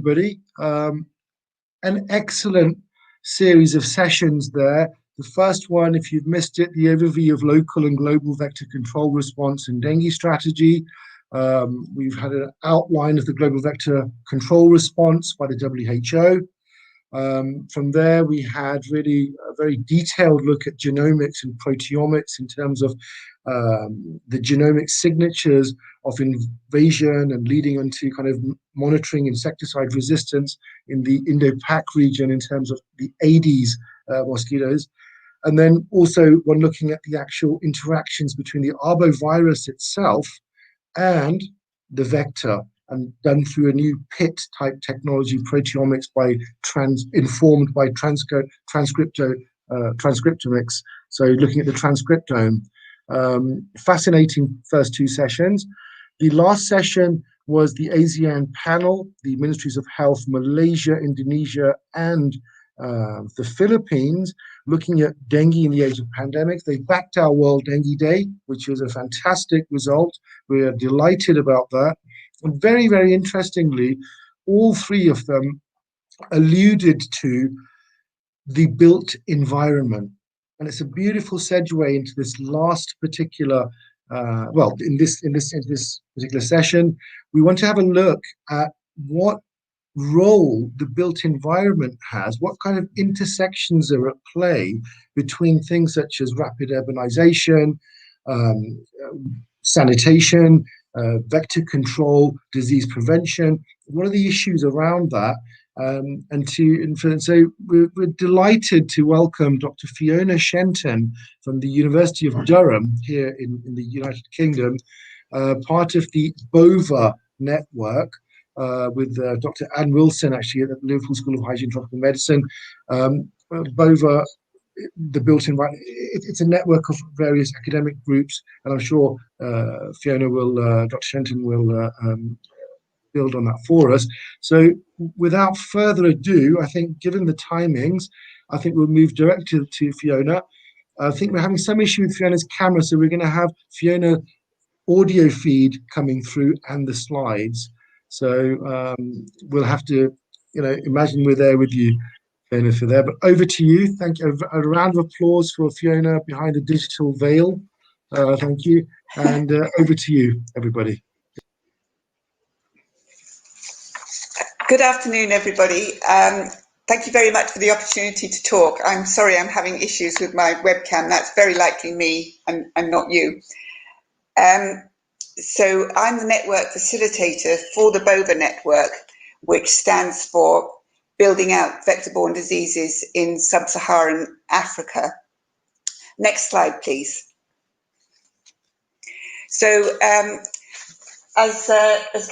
everybody. An excellent series of sessions there. The first one, if you've missed it, the overview of local and global vector control response and dengue strategy. We've had an outline of the global vector control response by the WHO. From there, we had really a very detailed look at genomics and proteomics in terms of the genomic signatures of invasion and leading onto kind of monitoring insecticide resistance in the Indo-Pac region in terms of the Aedes mosquitoes. And then also when looking at the actual interactions between the arbovirus itself and the vector, and done through a new PIT type technology, proteomics informed by transcriptomics. So looking at the transcriptome. Fascinating first two sessions. The last session was the ASEAN panel, the Ministries of Health, Malaysia, Indonesia, and the Philippines, looking at dengue in the age of pandemics. They backed our World Dengue Day, which was a fantastic result. We are delighted about that. And very, very interestingly, all three of them alluded to the built environment. And it's a beautiful segue into this last particular, in this particular session, we want to have a look at what role the built environment has, what kind of intersections are at play between things such as rapid urbanization, sanitation, vector control, disease prevention. What are the issues around that? So we're delighted to welcome Dr. Fiona Shenton from the University of Durham here in the United Kingdom, part of the BOVA Network, with Dr. Anne Wilson, actually, at the Liverpool School of Hygiene and Tropical Medicine. BOVA, the built environment, it's a network of various academic groups, and I'm sure Fiona will, Dr. Shenton will build on that for us. So without further ado, I think given the timings, I think we'll move directly to Fiona. I think we're having some issue with Fiona's camera, so we're going to have Fiona audio feed coming through and the slides. So we'll have to, imagine we're there with you, Fiona, for there. But over to you. Thank you. A round of applause for Fiona behind the digital veil. Thank you. And over to you, everybody. Good afternoon, everybody. Thank you very much for the opportunity to talk. I'm sorry I'm having issues with my webcam. That's very likely me and not you. So I'm the network facilitator for the BOVA network, which stands for Building Out Vector-Borne Diseases in Sub-Saharan Africa. Next slide, please. So as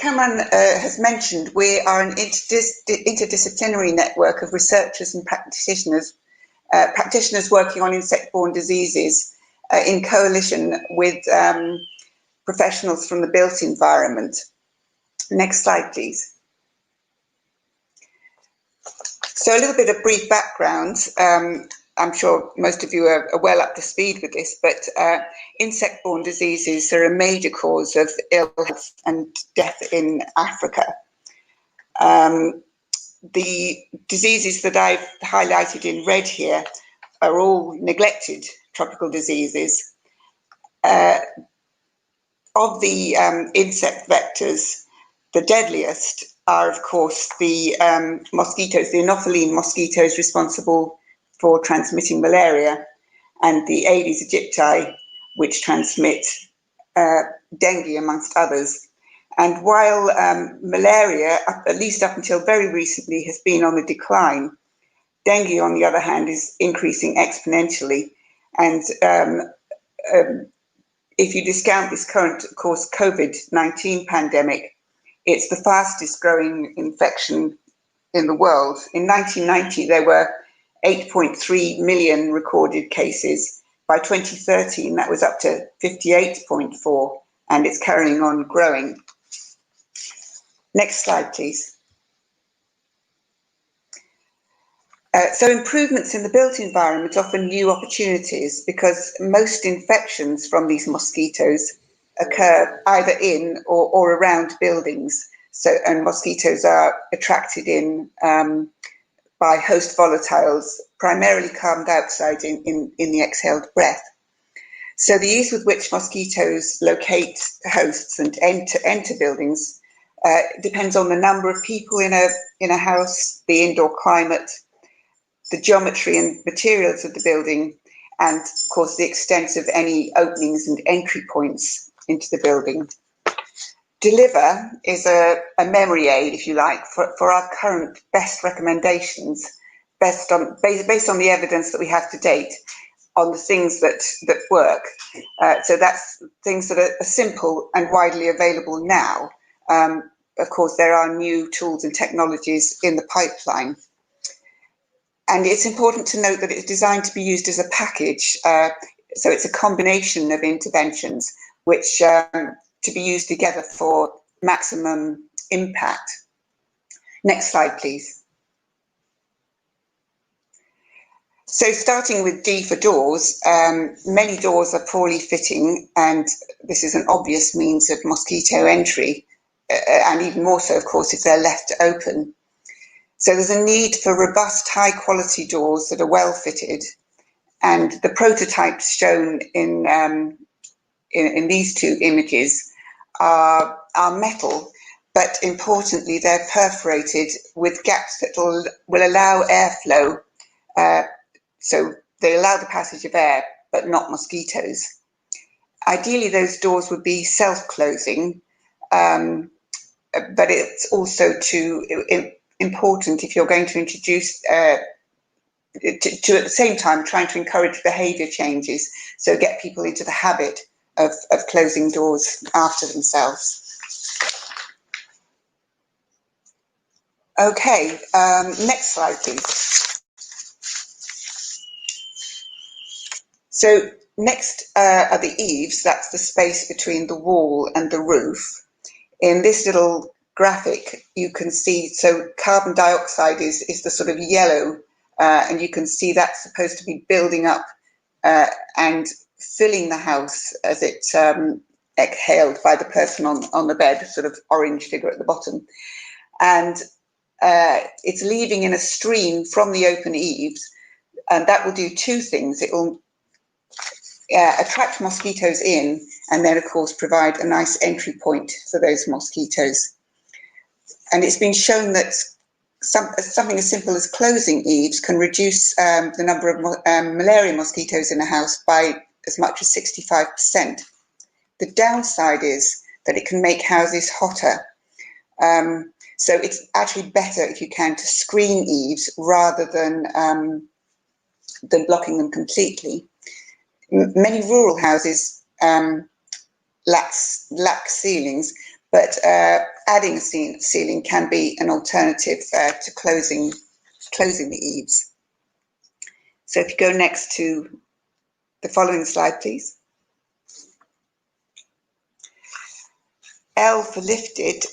Kamran has mentioned, we are an interdisciplinary network of researchers and practitioners working on insect-borne diseases in coalition with professionals from the built environment. Next slide, please. So a little bit of brief background. I'm sure most of you are well up to speed with this, but insect-borne diseases are a major cause of ill health and death in Africa. The diseases that I've highlighted in red here are all neglected tropical diseases. Of the insect vectors, the deadliest are, of course, the mosquitoes, the Anopheline mosquitoes responsible for transmitting malaria, and the Aedes aegypti, which transmit dengue, amongst others. And while malaria, at least up until very recently, has been on the decline, dengue, on the other hand, is increasing exponentially. And if you discount this current, of course, COVID-19 pandemic, it's the fastest growing infection in the world. In 1990, there were 8.3 million recorded cases. By 2013, that was up to 58.4, and it's carrying on growing. Next slide, please. So improvements in the built environment offer new opportunities because most infections from these mosquitoes occur either in or around buildings. And mosquitoes are attracted in by host volatiles, primarily carbon dioxide in the exhaled breath. So the ease with which mosquitoes locate hosts and enter buildings depends on the number of people in a house, the indoor climate, the geometry and materials of the building, and of course the extent of any openings and entry points into the building. Deliver is a memory aid, if you like, for our current best recommendations, based on the evidence that we have to date on the things that work. So that's things that are simple and widely available now. Of course, there are new tools and technologies in the pipeline. And it's important to note that it's designed to be used as a package. So it's a combination of interventions which to be used together for maximum impact. Next slide, please. So starting with D for doors, many doors are poorly fitting, and this is an obvious means of mosquito entry, and even more so, of course, if they're left open. So there's a need for robust, high-quality doors that are well fitted, and the prototypes shown in these two images are metal, but importantly, they're perforated with gaps that will allow airflow. So they allow the passage of air, but not mosquitoes. Ideally, those doors would be self-closing, but it's also important if you're going to introduce, to at the same time trying to encourage behaviour changes, so get people into the habit of closing doors after themselves. Okay, next slide, please. So next are the eaves. That's the space between the wall and the roof. In this little graphic, you can see, so carbon dioxide is the sort of yellow, and you can see that's supposed to be building up and filling the house as it's exhaled by the person on the bed, sort of orange figure at the bottom. And it's leaving in a stream from the open eaves, and that will do two things. It will attract mosquitoes in, and then of course provide a nice entry point for those mosquitoes. And it's been shown that something as simple as closing eaves can reduce the number of malaria mosquitoes in a house by as much as 65%. The downside is that it can make houses hotter. So it's actually better, if you can, to screen eaves rather than blocking them completely. Many rural houses lack ceilings, but adding a ceiling can be an alternative to closing the eaves. So if you go next to the following slide, please. L for lifted.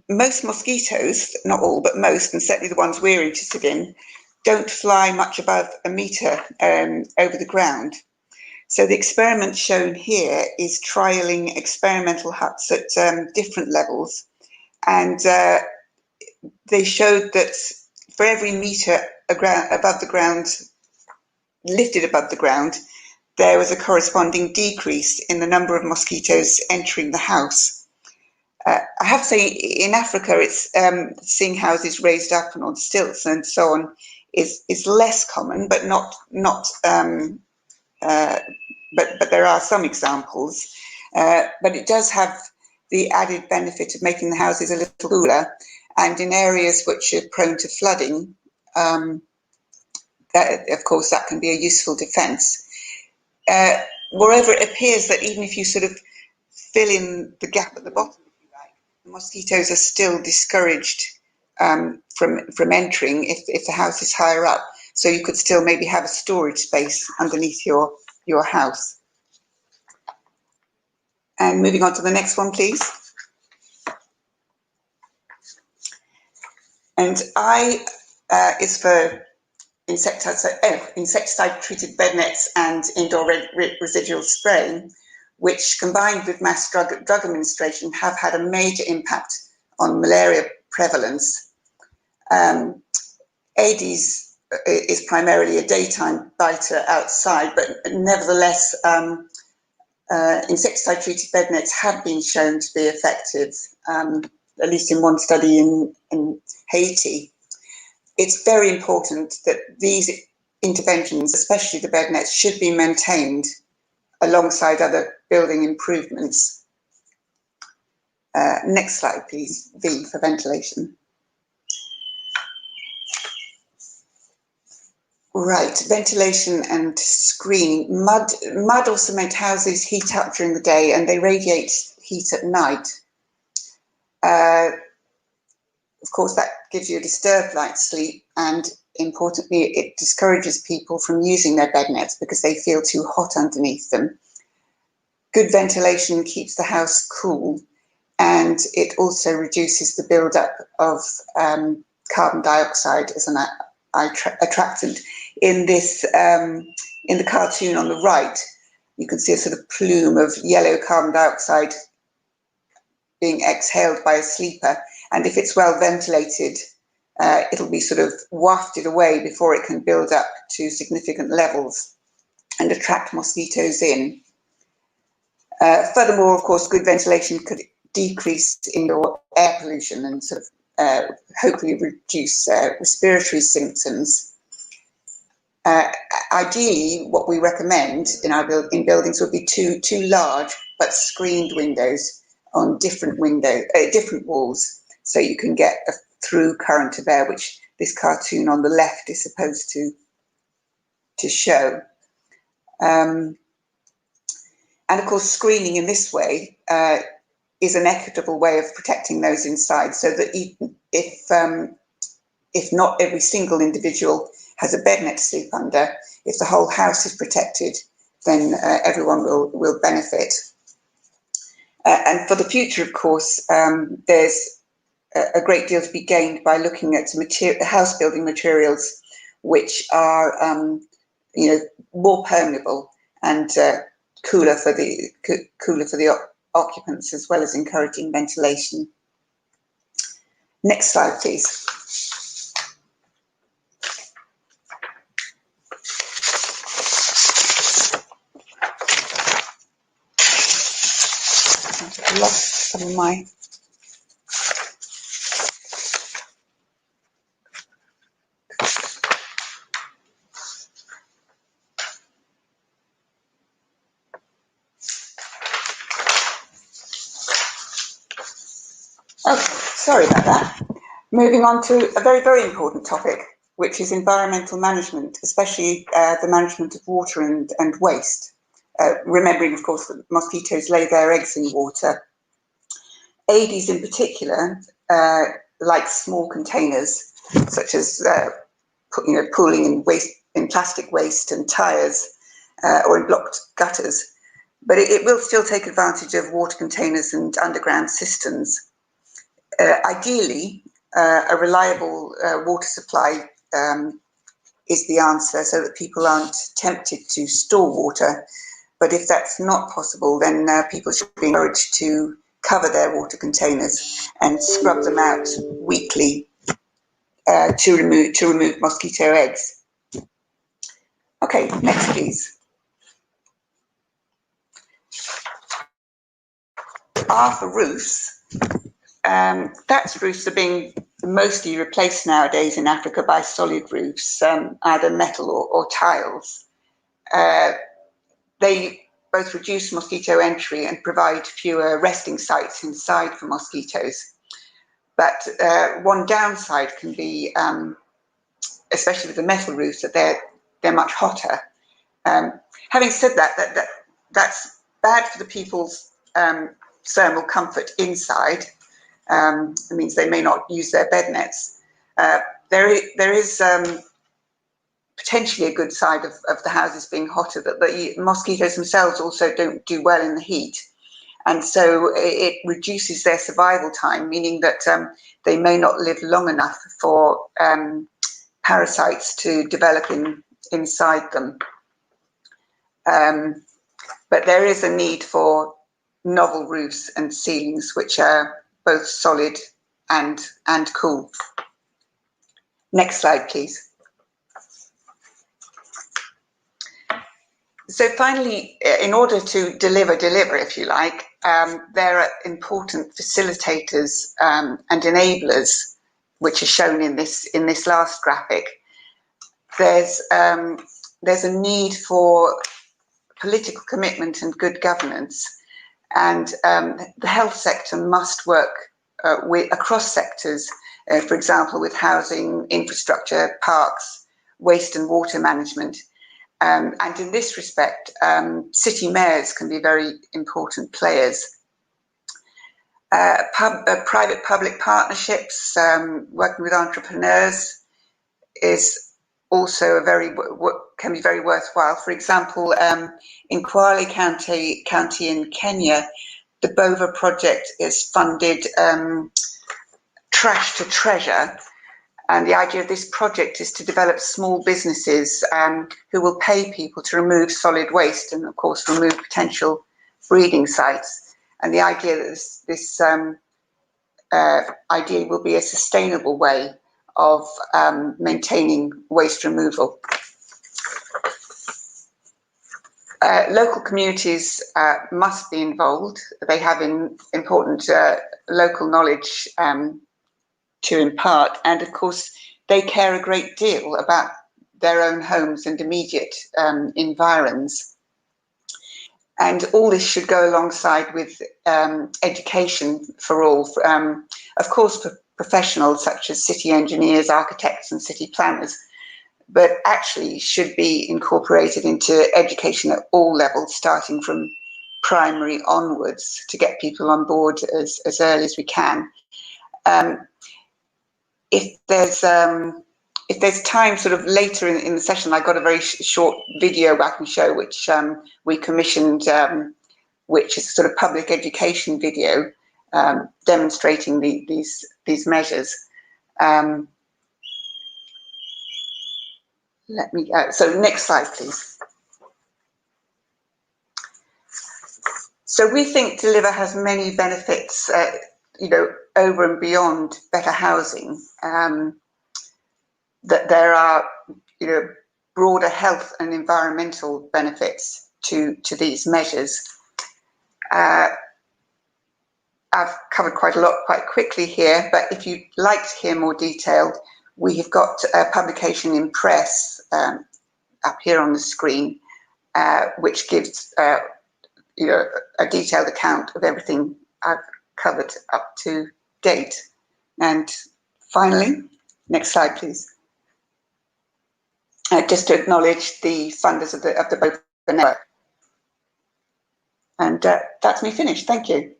Most mosquitoes, not all, but most, and certainly the ones we're interested in, don't fly much above a metre over the ground. So the experiment shown here is trialling experimental huts at different levels, and they showed that for every metre above the ground, lifted above the ground, there was a corresponding decrease in the number of mosquitoes entering the house. I have to say, in Africa, it's seeing houses raised up and on stilts and so on is less common, but but there are some examples. But it does have the added benefit of making the houses a little cooler, and in areas which are prone to flooding, of course, that can be a useful defence. Moreover, it appears that even if you sort of fill in the gap at the bottom, the mosquitoes are still discouraged from entering if the house is higher up. So you could still maybe have a storage space underneath your house. And moving on to the next one, please. And I is for insecticide-treated bed nets and indoor residual spraying, which combined with mass drug administration have had a major impact on malaria prevalence. Aedes is primarily a daytime biter outside, but nevertheless, insecticide-treated bed nets have been shown to be effective, at least in one study in Haiti. It's very important that these interventions, especially the bed nets, should be maintained alongside other building improvements. Next slide, please. V for ventilation. Right, ventilation and screening. Mud or cement houses heat up during the day and they radiate heat at night. Of course, that gives you a disturbed night's sleep, and importantly, it discourages people from using their bed nets because they feel too hot underneath them. Good ventilation keeps the house cool, and it also reduces the build-up of carbon dioxide as an attractant. In this, in the cartoon on the right, you can see a sort of plume of yellow carbon dioxide being exhaled by a sleeper, and if it's well ventilated, it'll be sort of wafted away before it can build up to significant levels and attract mosquitoes in. Furthermore, of course, good ventilation could decrease indoor air pollution and sort of hopefully reduce respiratory symptoms. Ideally, what we recommend in buildings would be two large but screened windows on different walls, so you can get a through current of air, which this cartoon on the left is supposed to show. And of course, screening in this way is an equitable way of protecting those inside, so that if not every single individual has a bed net to sleep under, if the whole house is protected, then everyone will benefit. And for the future, of course, there's a great deal to be gained by looking at house building materials which are, more permeable and cooler for the occupants, as well as encouraging ventilation. Next slide, please. I've lost some of my. Oh, sorry about that. Moving on to a very, very important topic, which is environmental management, especially the management of water and waste. Remembering, of course, that mosquitoes lay their eggs in water. Aedes in particular, like small containers, such as pooling in plastic waste and tyres or in blocked gutters. But it will still take advantage of water containers and underground systems. Ideally, a reliable water supply is the answer, so that people aren't tempted to store water. But if that's not possible, then people should be encouraged to cover their water containers and scrub them out weekly to remove mosquito eggs. Okay, next please. R for roofs. Thatched roofs are being mostly replaced nowadays in Africa by solid roofs, either metal or tiles. They both reduce mosquito entry and provide fewer resting sites inside for mosquitoes. But one downside can be, especially with the metal roofs, that they're much hotter. Having said that's bad for the people's thermal comfort inside. It means they may not use their bed nets. There is potentially a good side of the houses being hotter, that the mosquitoes themselves also don't do well in the heat. And so it reduces their survival time, meaning that they may not live long enough for parasites to develop inside them. but there is a need for novel roofs and ceilings which are both solid and cool. Next slide, please. So finally, in order to deliver, if you like, there are important facilitators and enablers, which are shown in this last graphic. There's a need for political commitment and good governance, and the health sector must work across sectors, for example, with housing, infrastructure, parks, waste and water management. And in this respect, city mayors can be very important players. Private-public partnerships, working with entrepreneurs, is also can be very worthwhile. For example, in Kwale County in Kenya, the BOVA project is funded Trash to Treasure. And the idea of this project is to develop small businesses who will pay people to remove solid waste and, of course, remove potential breeding sites. And the idea that this idea will be a sustainable way of maintaining waste removal. Local communities must be involved. They have important local knowledge to impart, and of course they care a great deal about their own homes and immediate environs. And all this should go alongside with education for all, of course for professionals such as city engineers, architects and city planners, but actually should be incorporated into education at all levels, starting from primary onwards, to get people on board as early as we can. If there's time sort of later in the session, I've got a very short video I can show, which we commissioned, which is a sort of public education video demonstrating these measures. So next slide, please. So we think Deliver has many benefits, over and beyond better housing. That there are, broader health and environmental benefits to these measures. I've covered quite a lot quite quickly here, but if you'd like to hear more detailed, we have got a publication in press up here on the screen, which gives a detailed account of everything I've covered up to date. And finally, next slide, please. Just to acknowledge the funders of the BOVA Network. And that's me finished. Thank you.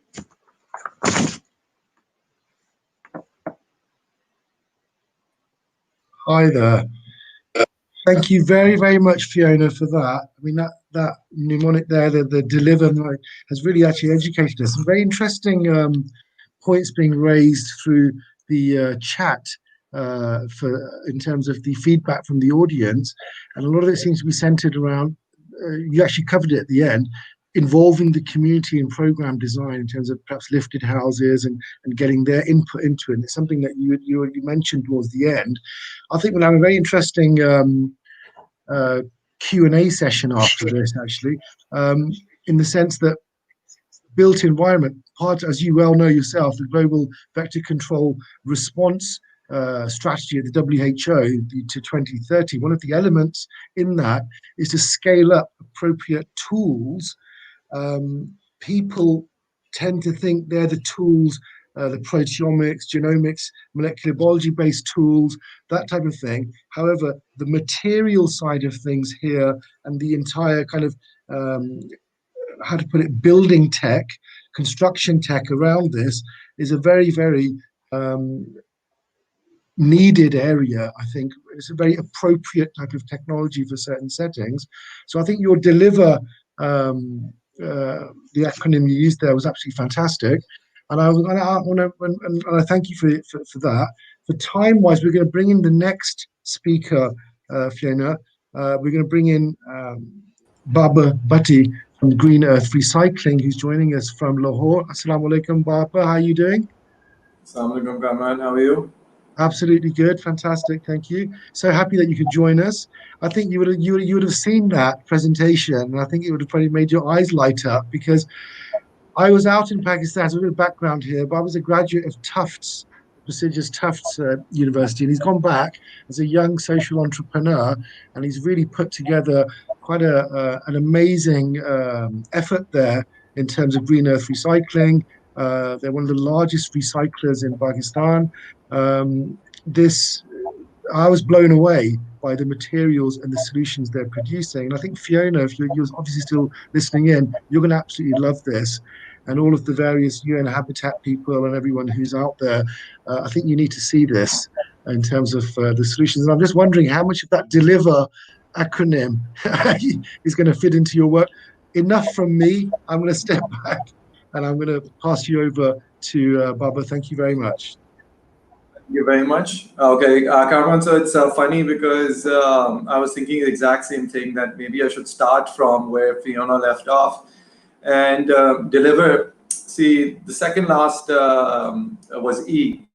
Hi there. Thank you very, very much, Fiona, for that. I mean, that mnemonic there, the deliver, has really actually educated us. Some very interesting points being raised through the chat in terms of the feedback from the audience, and a lot of it seems to be centered around. You actually covered it at the end, involving the community in program design in terms of perhaps lifted houses and getting their input into it. And it's something that you mentioned towards the end. I think we'll have a very interesting Q&A session after this, actually, in the sense that built environment, part, as you well know yourself, the Global Vector Control Response strategy of the WHO to 2030, one of the elements in that is to scale up appropriate tools. People tend to think they're the tools, the proteomics, genomics, molecular biology-based tools, that type of thing. However, the material side of things here and the entire kind of, how to put it, building tech, construction tech around this is a very, very needed area. I think it's a very appropriate type of technology for certain settings. So I think your deliver, the acronym you used there was absolutely fantastic. And I thank you for that. For time-wise, we're going to bring in the next speaker, Fiona. We're going to bring in Babar Bhatti Green Earth Recycling, who's joining us from Lahore. Assalamu alaikum, Babar. How are you doing? Assalamu alaikum, Kamran. How are you? Absolutely good, fantastic, thank you. So happy that you could join us. I think you would have seen that presentation, and I think it would have probably made your eyes light up because I was out in Pakistan, so a bit of background here, but I was a graduate of Tufts, prestigious Tufts University, and he's gone back as a young social entrepreneur, and he's really put together quite an amazing effort there in terms of green earth recycling. They're one of the largest recyclers in Pakistan. This I was blown away by the materials and the solutions they're producing. And I think Fiona, if you're obviously still listening in, you're going to absolutely love this. And all of the various UN Habitat people and everyone who's out there, I think you need to see this in terms of the solutions. And I'm just wondering how much of that deliver acronym is going to fit into your work. Enough from me. I'm going to step back and I'm going to pass you over to Babar. Thank you very much. Thank you very much. Okay, Kamran, so it's funny because I was thinking the exact same thing, that maybe I should start from where Fiona left off and deliver. See, the second last was E,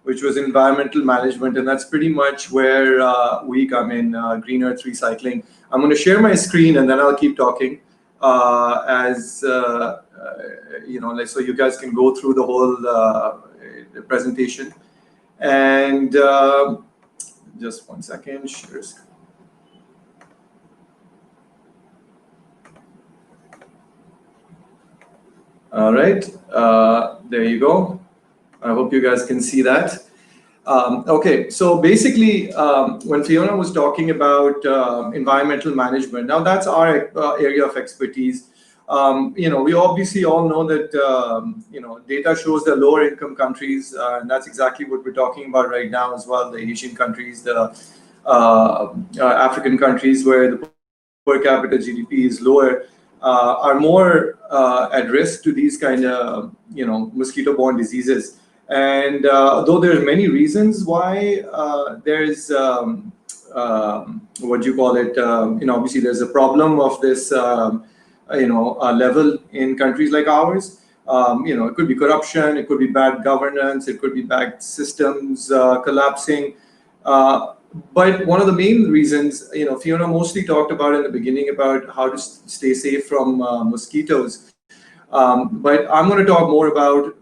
which was environmental management, and that's pretty much where we come in, green earth recycling. I'm going to share my screen and then I'll keep talking as you know, like, so you guys can go through the whole presentation. And just one second. All right, there you go. I hope you guys can see that. Okay, so basically, when Fiona was talking about environmental management, now that's our area of expertise. You know, we obviously all know that you know, data shows the lower income countries, and that's exactly what we're talking about right now as well. The Asian countries, the African countries, where the per capita GDP is lower, are more at risk to these kind of, you know, mosquito-borne diseases. And though there are many reasons why there's what do you call it? You know, obviously there's a problem of this. You know, level in countries like ours. You know, it could be corruption, it could be bad governance, it could be bad systems collapsing. But one of the main reasons, you know, Fiona mostly talked about in the beginning about how to stay safe from mosquitoes. But I'm going to talk more about,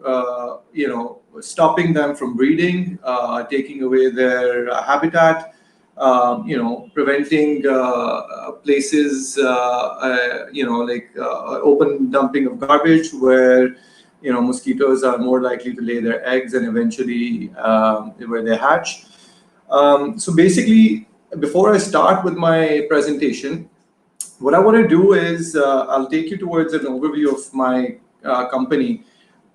you know, stopping them from breeding, taking away their habitat, you know, preventing places, you know, like open dumping of garbage where, you know, mosquitoes are more likely to lay their eggs and eventually where they hatch. So basically, before I start with my presentation, what I want to do is I'll take you towards an overview of my company.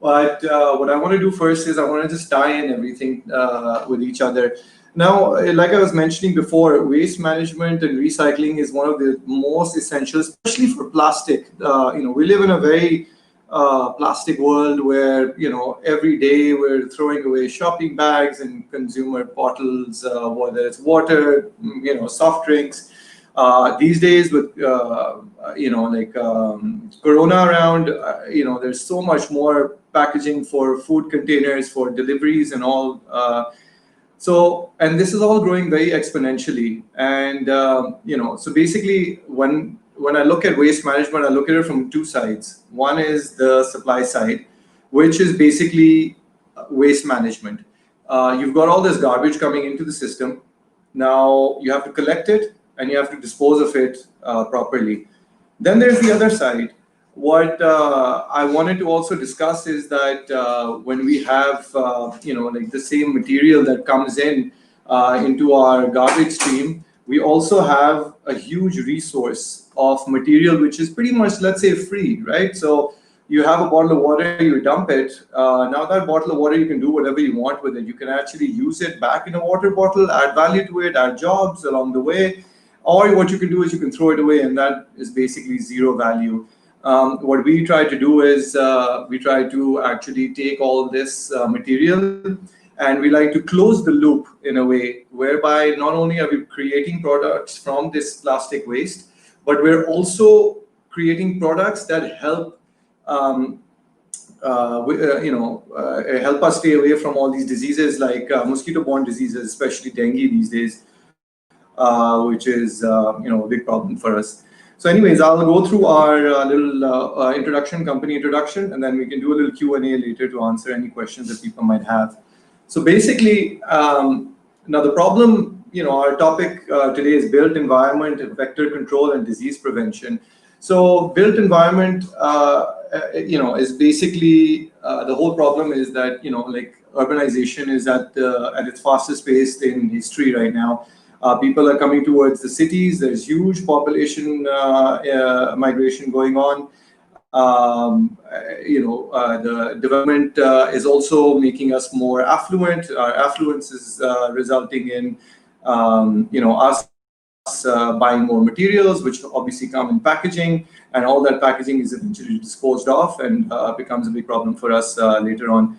But what I want to do first is I want to just tie in everything with each other. Now, like I was mentioning before, waste management and recycling is one of the most essential, especially for plastic. You know, we live in a very plastic world where, you know, every day we're throwing away shopping bags and consumer bottles, whether it's water, you know, soft drinks. These days with, you know, like Corona around, you know, there's so much more packaging for food containers, for deliveries and all. So, and this is all growing very exponentially. And, you know, so basically when I look at waste management, I look at it from two sides. One is the supply side, which is basically waste management. You've got all this garbage coming into the system. Now you have to collect it and you have to dispose of it properly. Then there's the other side. What I wanted to also discuss is that when we have, you know, like the same material that comes in into our garbage stream, we also have a huge resource of material which is pretty much, let's say, free, right? So you have a bottle of water, you dump it. Now that bottle of water, you can do whatever you want with it. You can actually use it back in a water bottle, add value to it, add jobs along the way. Or what you can do is you can throw it away, and that is basically zero value. What we try to do is we try to actually take all this material and we like to close the loop in a way whereby not only are we creating products from this plastic waste, but we're also creating products that help help us stay away from all these diseases like mosquito-borne diseases, especially dengue these days, which is a big problem for us. So anyways, I'll go through our little company introduction, and then we can do a little Q&A later to answer any questions that people might have. So basically, now the problem, our topic today is built environment, vector control, and disease prevention. So built environment, is basically the whole problem is that urbanization is at its fastest pace in history right now. People are coming towards the cities. There's huge population migration going on. The development is also making us more affluent. Our affluence is resulting in us buying more materials, which obviously come in packaging, and all that packaging is eventually disposed of and becomes a big problem for us later on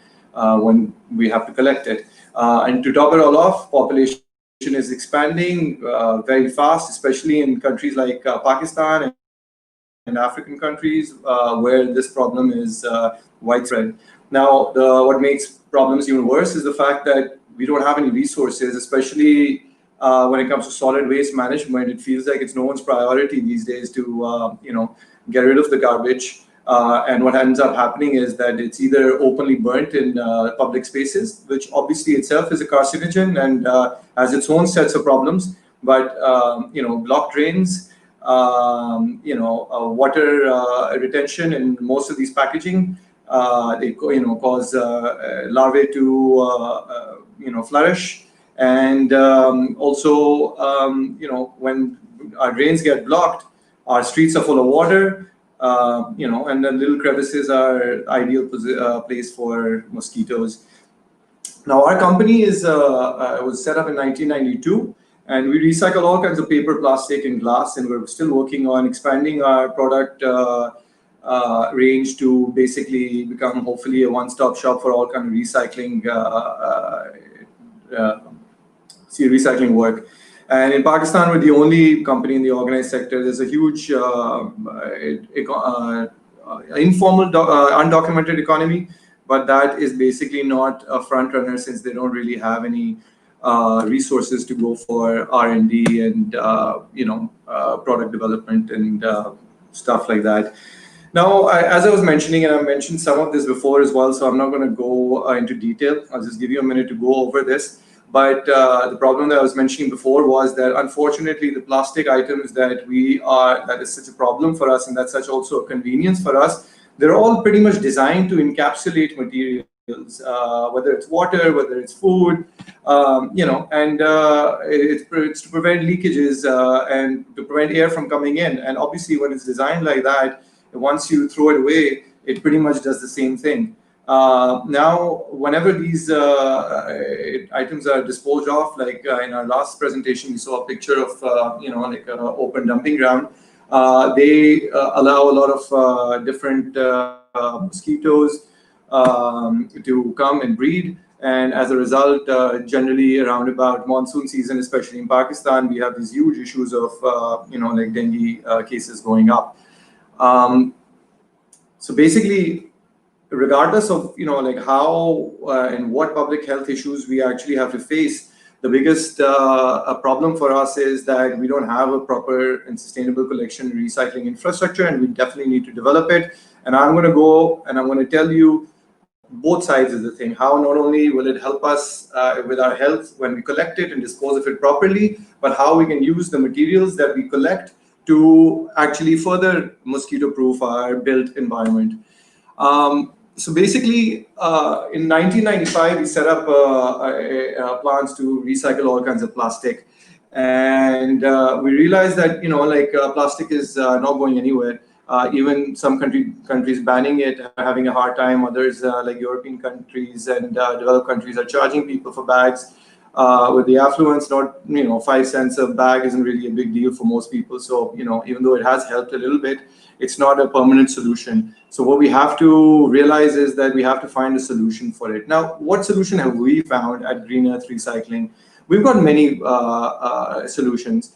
when we have to collect it. And to top it all off, population is expanding very fast, especially in countries like Pakistan and African countries where this problem is widespread. Now, what makes problems even worse is the fact that we don't have any resources, especially when it comes to solid waste management. It feels like it's no one's priority these days to get rid of the garbage. And what ends up happening is that it's either openly burnt in public spaces, which obviously itself is a carcinogen and has its own sets of problems. But blocked drains, water retention in most of these packaging, they cause larvae to flourish. And also, when our drains get blocked, our streets are full of water. And the little crevices are ideal place for mosquitoes. Now, our company was set up in 1992, and we recycle all kinds of paper, plastic, and glass, and we're still working on expanding our product range to basically become hopefully a one-stop shop for all kind of recycling work. And in Pakistan, we're the only company in the organized sector. There's a huge informal, undocumented economy, but that is basically not a front runner since they don't really have any resources to go for R&D and product development and stuff like that. Now, as I was mentioning, and I mentioned some of this before as well, so I'm not going to go into detail. I'll just give you a minute to go over this. But the problem that I was mentioning before was that unfortunately the plastic items that is such a problem for us and that's such also a convenience for us, they're all pretty much designed to encapsulate materials, whether it's water, whether it's food, it's to prevent leakages and to prevent air from coming in. And obviously when it's designed like that, once you throw it away, it pretty much does the same thing. Now, whenever these items are disposed of, like in our last presentation, we saw a picture of an open dumping ground. They allow a lot of different mosquitoes to come and breed, and as a result, generally around about monsoon season, especially in Pakistan, we have these huge issues of dengue cases going up. So basically, regardless of how and what public health issues we actually have to face, the biggest problem for us is that we don't have a proper and sustainable collection and recycling infrastructure, and we definitely need to develop it. And I'm going to go and I'm going to tell you both sides of the thing. How not only will it help us with our health when we collect it and dispose of it properly, but how we can use the materials that we collect to actually further mosquito-proof our built environment. So basically, in 1995, we set up plans to recycle all kinds of plastic, and we realized that plastic is not going anywhere. Even some countries banning it, having a hard time. Others, like European countries and developed countries, are charging people for bags. With the affluence, 5 cents a bag isn't really a big deal for most people. So even though it has helped a little bit, it's not a permanent solution. So what we have to realize is that we have to find a solution for it. Now, what solution have we found at Green Earth Recycling? We've got many solutions.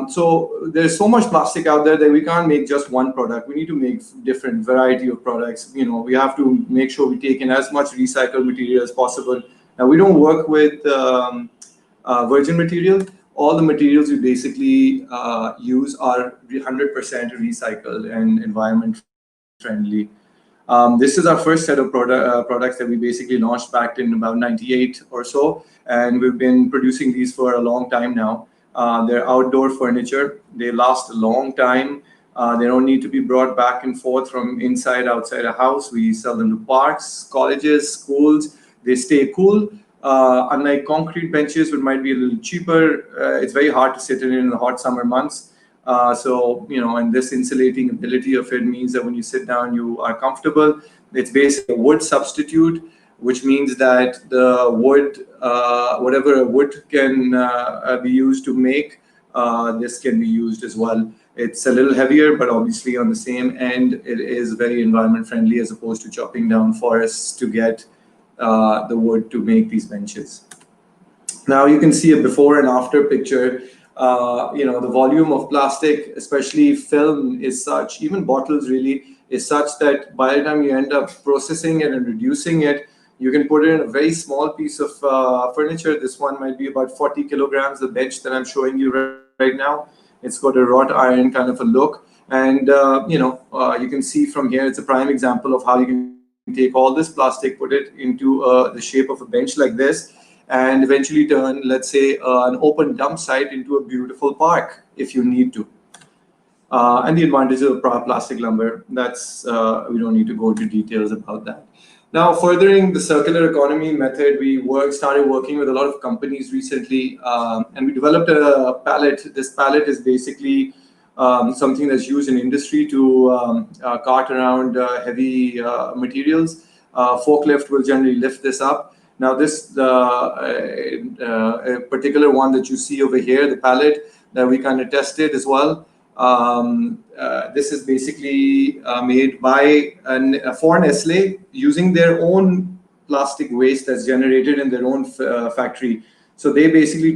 So there's so much plastic out there that we can't make just one product. We need to make different variety of products. We have to make sure we take in as much recycled material as possible. Now, we don't work with virgin material. All the materials we basically use are 100% recycled and environment friendly. This is our first set of products that we basically launched back in about 98 or so, and we've been producing these for a long time now. They're outdoor furniture. They last a long time. They don't need to be brought back and forth from outside a house. We sell them to parks, colleges, schools. They stay cool. Unlike concrete benches, which might be a little cheaper, it's very hard to sit in the hot summer months. And this insulating ability of it means that when you sit down, you are comfortable. It's basically a wood substitute, which means that the wood, whatever wood can be used to make, this can be used as well. It's a little heavier, but obviously on the same end, it is very environment friendly as opposed to chopping down forests to get the wood to make these benches. Now you can see a before and after picture. The volume of plastic, especially film, is such, even bottles really, is such that by the time you end up processing it and reducing it, you can put it in a very small piece of furniture. This one might be about 40 kilograms, the bench that I'm showing you right now. It's got a wrought iron kind of a look. And, you can see from here, it's a prime example of how you can take all this plastic, put it into the shape of a bench like this, and eventually turn, let's say, an open dump site into a beautiful park if you need to. And the advantage of plastic lumber, that's, we don't need to go into details about that. Now, furthering the circular economy method, we started working with a lot of companies recently, and we developed a pallet. This pallet is basically something that's used in industry to cart around heavy materials. Forklift will generally lift this up. Now, this a particular one that you see over here, the pallet that we kind of tested as well. This is basically made by for Nestle using their own plastic waste that's generated in their own factory. So they basically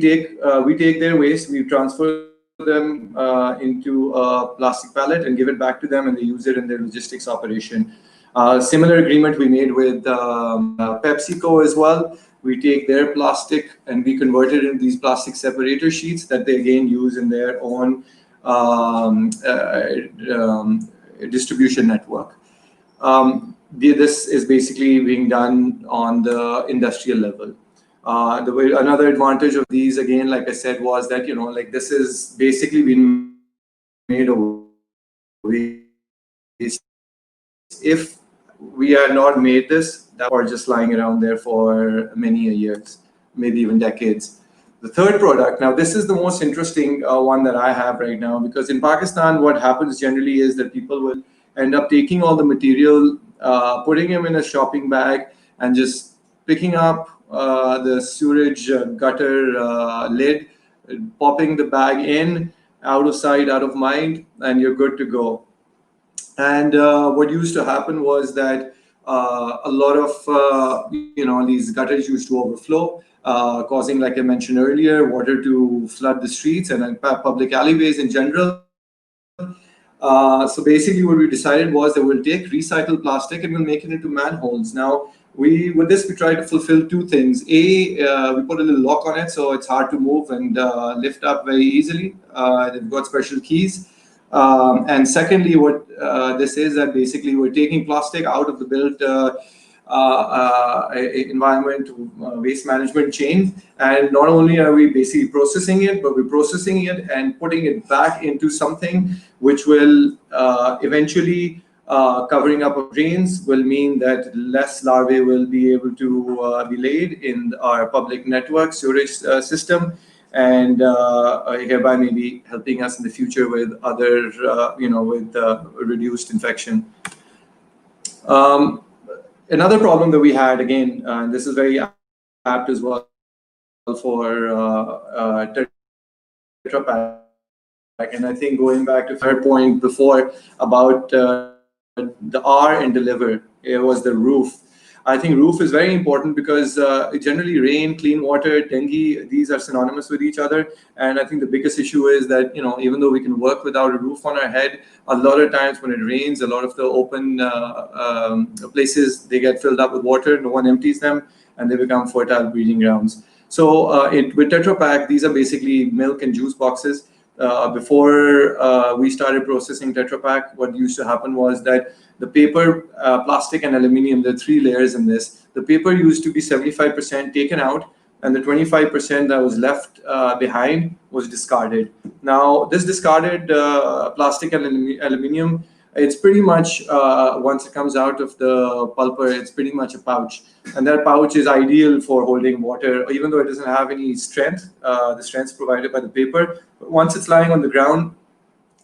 we take their waste, we transfer them into a plastic pallet and give it back to them, and they use it in their logistics operation. Similar agreement we made with PepsiCo as well. We take their plastic and we convert it into these plastic separator sheets that they again use in their own distribution network. This is basically being done on the industrial level. Another advantage of these, again, like I said, was that, this is basically been made of waste. If we had not made this, that were just lying around there for many years, maybe even decades. The third product, now this is the most interesting one that I have right now, because in Pakistan, what happens generally is that people will end up taking all the material, putting them in a shopping bag, and just picking up the sewage gutter lid, popping the bag in, out of sight, out of mind, and you're good to go. And what used to happen was that a lot of these gutters used to overflow, causing, like I mentioned earlier, water to flood the streets and public alleyways in general. So basically what we decided was that we'll take recycled plastic and we'll make it into manholes. Now, with this, we try to fulfill two things. We put a little lock on it, so it's hard to move and lift up very easily. They've got special keys. And secondly, what this is that basically we're taking plastic out of the built environment waste management chain, and not only are we basically processing it, but we're processing it and putting it back into something which will eventually covering up of drains will mean that less larvae will be able to be laid in our public network sewage system, and hereby maybe helping us in the future with other, with reduced infection. Another problem that we had, again, and this is very apt as well for Tetra Pak, and I think going back to third point before about the R and deliver, it was the roof. I think roof is very important because generally rain, clean water, dengue, these are synonymous with each other. And I think the biggest issue is that, even though we can work without a roof on our head, a lot of times when it rains, a lot of the open places, they get filled up with water, no one empties them, and they become fertile breeding grounds. So with Tetra Pak, these are basically milk and juice boxes. Before we started processing Tetra Pak, what used to happen was that the paper, plastic, and aluminium, the three layers in this, the paper used to be 75% taken out, and the 25% that was left behind was discarded. Now, this discarded plastic and aluminium, it's pretty much, once it comes out of the pulper, it's pretty much a pouch. And that pouch is ideal for holding water, even though it doesn't have any strength, the strength provided by the paper. But once it's lying on the ground,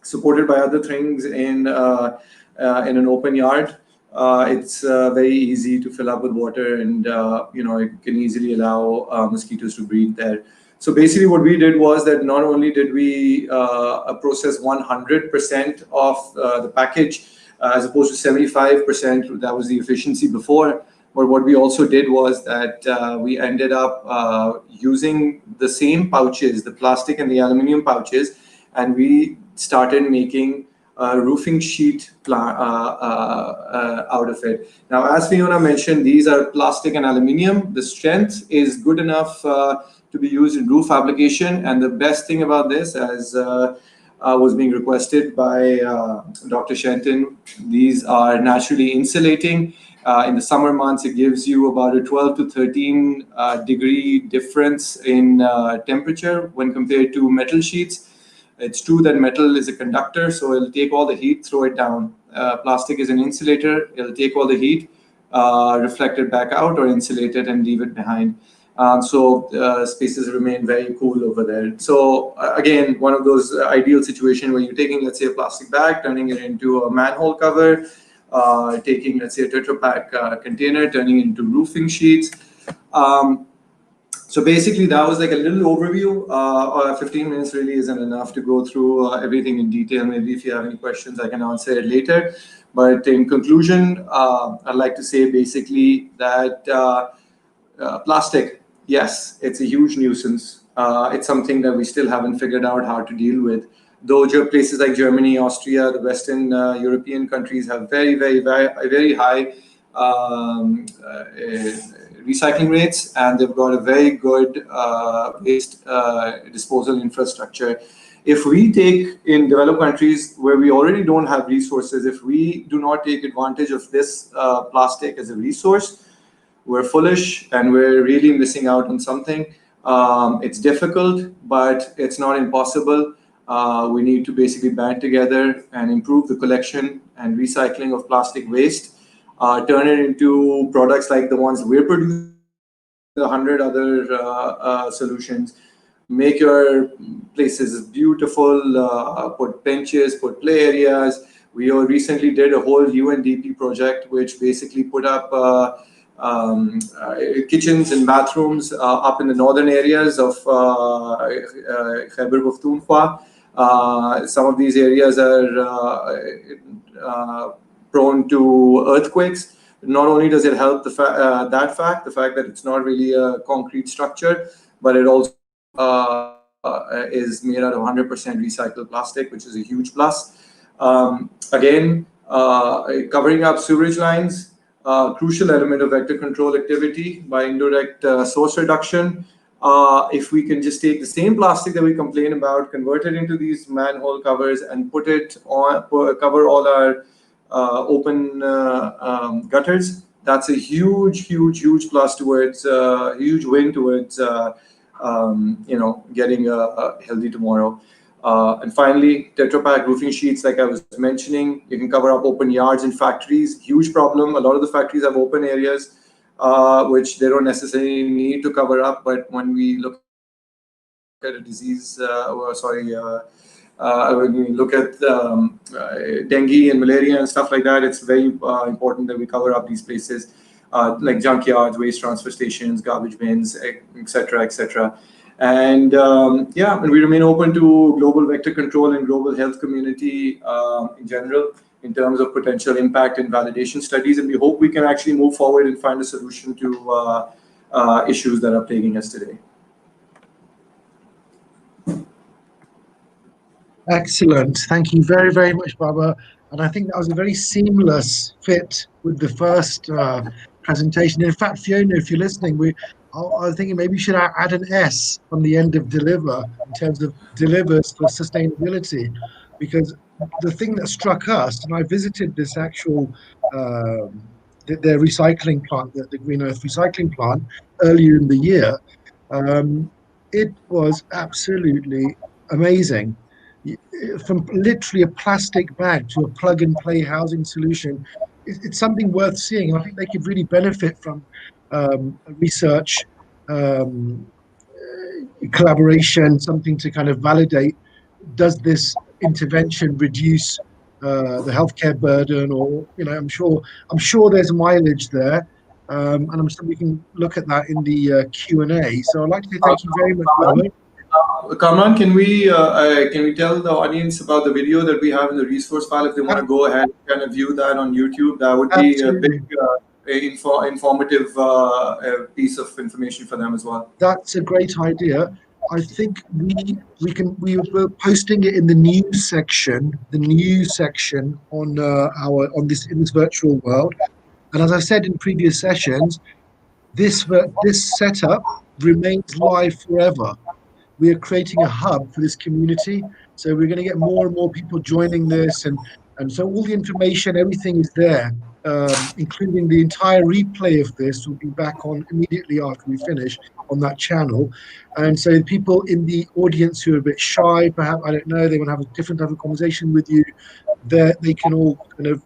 supported by other things in an open yard, it's very easy to fill up with water, and it can easily allow mosquitoes to breed there. So basically what we did was that not only did we process 100% of the package as opposed to 75%, that was the efficiency before, but what we also did was that we ended up using the same pouches, the plastic and the aluminum pouches, and we started making a roofing sheet out of it. Now, as Fiona mentioned, these are plastic and aluminum. The strength is good enough to be used in roof application. And the best thing about this, as was being requested by Dr. Shenton, these are naturally insulating. In the summer months, it gives you about a 12 to 13 degree difference in temperature when compared to metal sheets. It's true that metal is a conductor, so it'll take all the heat, throw it down. Plastic is an insulator. It'll take all the heat, reflect it back out, or insulate it and leave it behind. So spaces remain very cool over there. So again, one of those ideal situations where you're taking, let's say, a plastic bag, turning it into a manhole cover, taking, let's say, a Tetra Pak container, turning it into roofing sheets. So basically, that was like a little overview. 15 minutes really isn't enough to go through everything in detail. Maybe if you have any questions, I can answer it later. But in conclusion, I'd like to say basically that plastic, yes, it's a huge nuisance. It's something that we still haven't figured out how to deal with. Though places like Germany, Austria, the Western European countries have very, very, very high recycling rates, and they've got a very good waste disposal infrastructure. If we take, in developed countries where we already don't have resources, if we do not take advantage of this plastic as a resource, we're foolish and we're really missing out on something. It's difficult, but it's not impossible. We need to basically band together and improve the collection and recycling of plastic waste. Turn it into products like the ones we're producing, 100 other solutions. Make your places beautiful, put benches, put play areas. We recently did a whole UNDP project, which basically put up kitchens and bathrooms up in the northern areas of Khyber Pakhtunkhwa. Some of these areas are prone to earthquakes. Not only does it help the fact that it's not really a concrete structure, but it also is made out of 100% recycled plastic, which is a huge plus. Again, covering up sewage lines, crucial element of vector control activity by indirect source reduction. If we can just take the same plastic that we complain about, convert it into these manhole covers, and put it on, cover all our open gutters, that's a huge plus towards huge win towards getting a healthy tomorrow. And finally, Tetra Pak roofing sheets, like I was mentioning, you can cover up open yards and factories. Huge problem. A lot of the factories have open areas which they don't necessarily need to cover up. But when we look at a disease, when we look at dengue and malaria and stuff like that, it's very important that we cover up these places like junkyards, waste transfer stations, garbage bins, etc., etc. And and we remain open to global vector control and global health community in general. in terms of potential impact and validation studies, and we hope we can actually move forward and find a solution to issues that are plaguing us today. Excellent. Thank you very, very much, Babar. And I think that was a very seamless fit with the first presentation. In fact, Fiona, if you're listening, I was thinking maybe you should add an S on the end of deliver in terms of delivers for sustainability, because the thing that struck us, and I visited this actual their recycling plant, the Green Earth recycling plant, earlier in the year. It was absolutely amazing. From literally a plastic bag to a plug-and-play housing solution, it's something worth seeing. I think they could really benefit from research, collaboration, something to kind of validate, does this intervention reduce the healthcare burden, or I'm sure there's mileage there, and I'm sure we can look at that in the Q&A. So I'd like to say thank you very much, Robert. Kamran, can we tell the audience about the video that we have in the resource file? If they want to go ahead and kind of view that on YouTube, that would be Absolutely. a big informative piece of information for them as well. That's a great idea. I think we were posting it in the news section on this virtual world. And as I said in previous sessions, this setup remains live forever. We are creating a hub for this community. So we're going to get more and more people joining this. And so all the information, everything is there, including the entire replay of this will be back on immediately after we finish on that channel. And so people in the audience who are a bit shy, perhaps, I don't know, they want to have a different type of conversation with you, they can all kind of,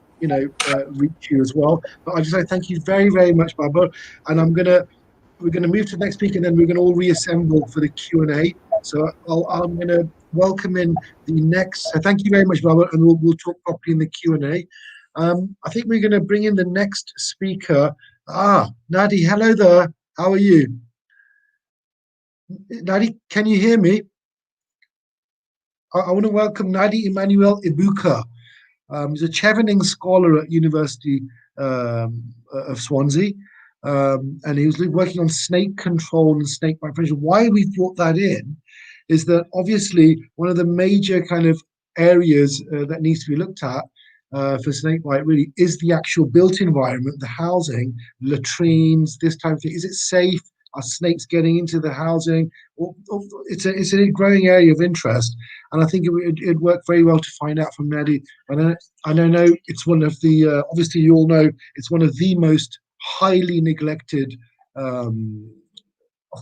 reach you as well. But I just say thank you very, very much, Babar. And we're going to move to the next speaker, and then we're going to all reassemble for the Q&A. So I'm going to welcome in the next. So thank you very much, Babar, and we'll talk properly in the Q&A. I think we're going to bring in the next speaker. Nnadi, hello there. How are you? Nnadi, can you hear me? I want to welcome Nnadi Emmanuel Ebuka. He's a Chevening Scholar at University of Swansea. And he was working on snake control and snakebite prevention. Why we brought that in is that obviously one of the major kind of areas that needs to be looked at for snakebite really is the actual built environment, the housing, latrines, this type of thing. Is it safe? Are snakes getting into the housing? It's a growing area of interest, and I think it'd work very well to find out from Nnadi. And I know it's one of the obviously you all know it's one of the most highly neglected of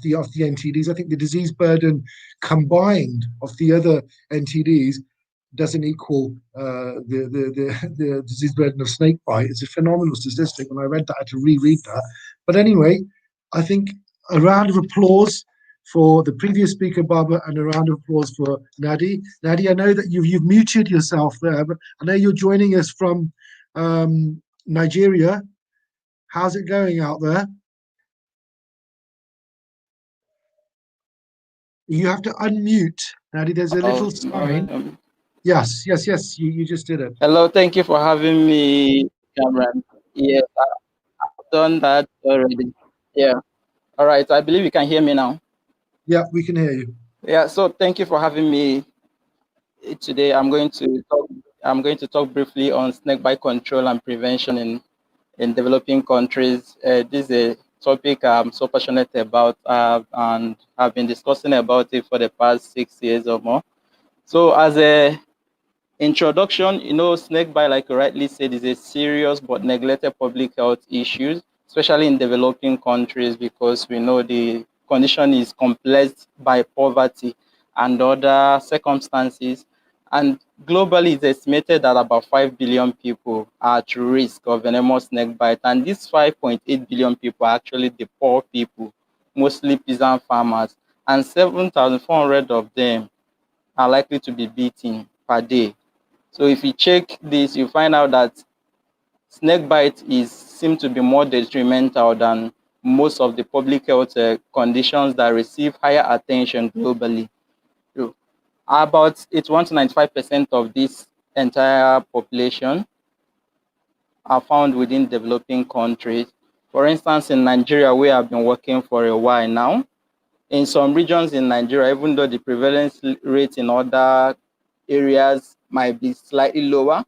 the NTDs. I think the disease burden combined of the other NTDs doesn't equal the disease burden of snakebite. It's a phenomenal statistic. When I read that, I had to reread that. But anyway, I think a round of applause for the previous speaker, Babar, and a round of applause for Nnadi. Nnadi, I know that you've muted yourself there, but I know you're joining us from Nigeria. How's it going out there? You have to unmute, Nnadi. There's a little sign. Yes, you just did it. Hello, thank you for having me, Kamran. Yes, I've done that already. Yeah. All right, I believe you can hear me now. Yeah, we can hear you. Yeah, so thank you for having me today. I'm going to talk briefly on snakebite control and prevention in developing countries. This is a topic I'm so passionate about and have been discussing about it for the past 6 years or more. So as a introduction, snakebite, like you rightly said, is a serious but neglected public health issue, especially in developing countries, because we know the condition is complex by poverty and other circumstances. And globally, it's estimated that about 5 billion people are at risk of venomous snakebite. And these 5.8 billion people are actually the poor people, mostly peasant farmers. And 7,400 of them are likely to be bitten per day. So if you check this, you find out that snakebite seem to be more detrimental than most of the public health conditions that receive higher attention globally. So about 81 to 95% of this entire population are found within developing countries. For instance, in Nigeria, we have been working for a while now. In some regions in Nigeria, even though the prevalence rate in other areas might be slightly lower,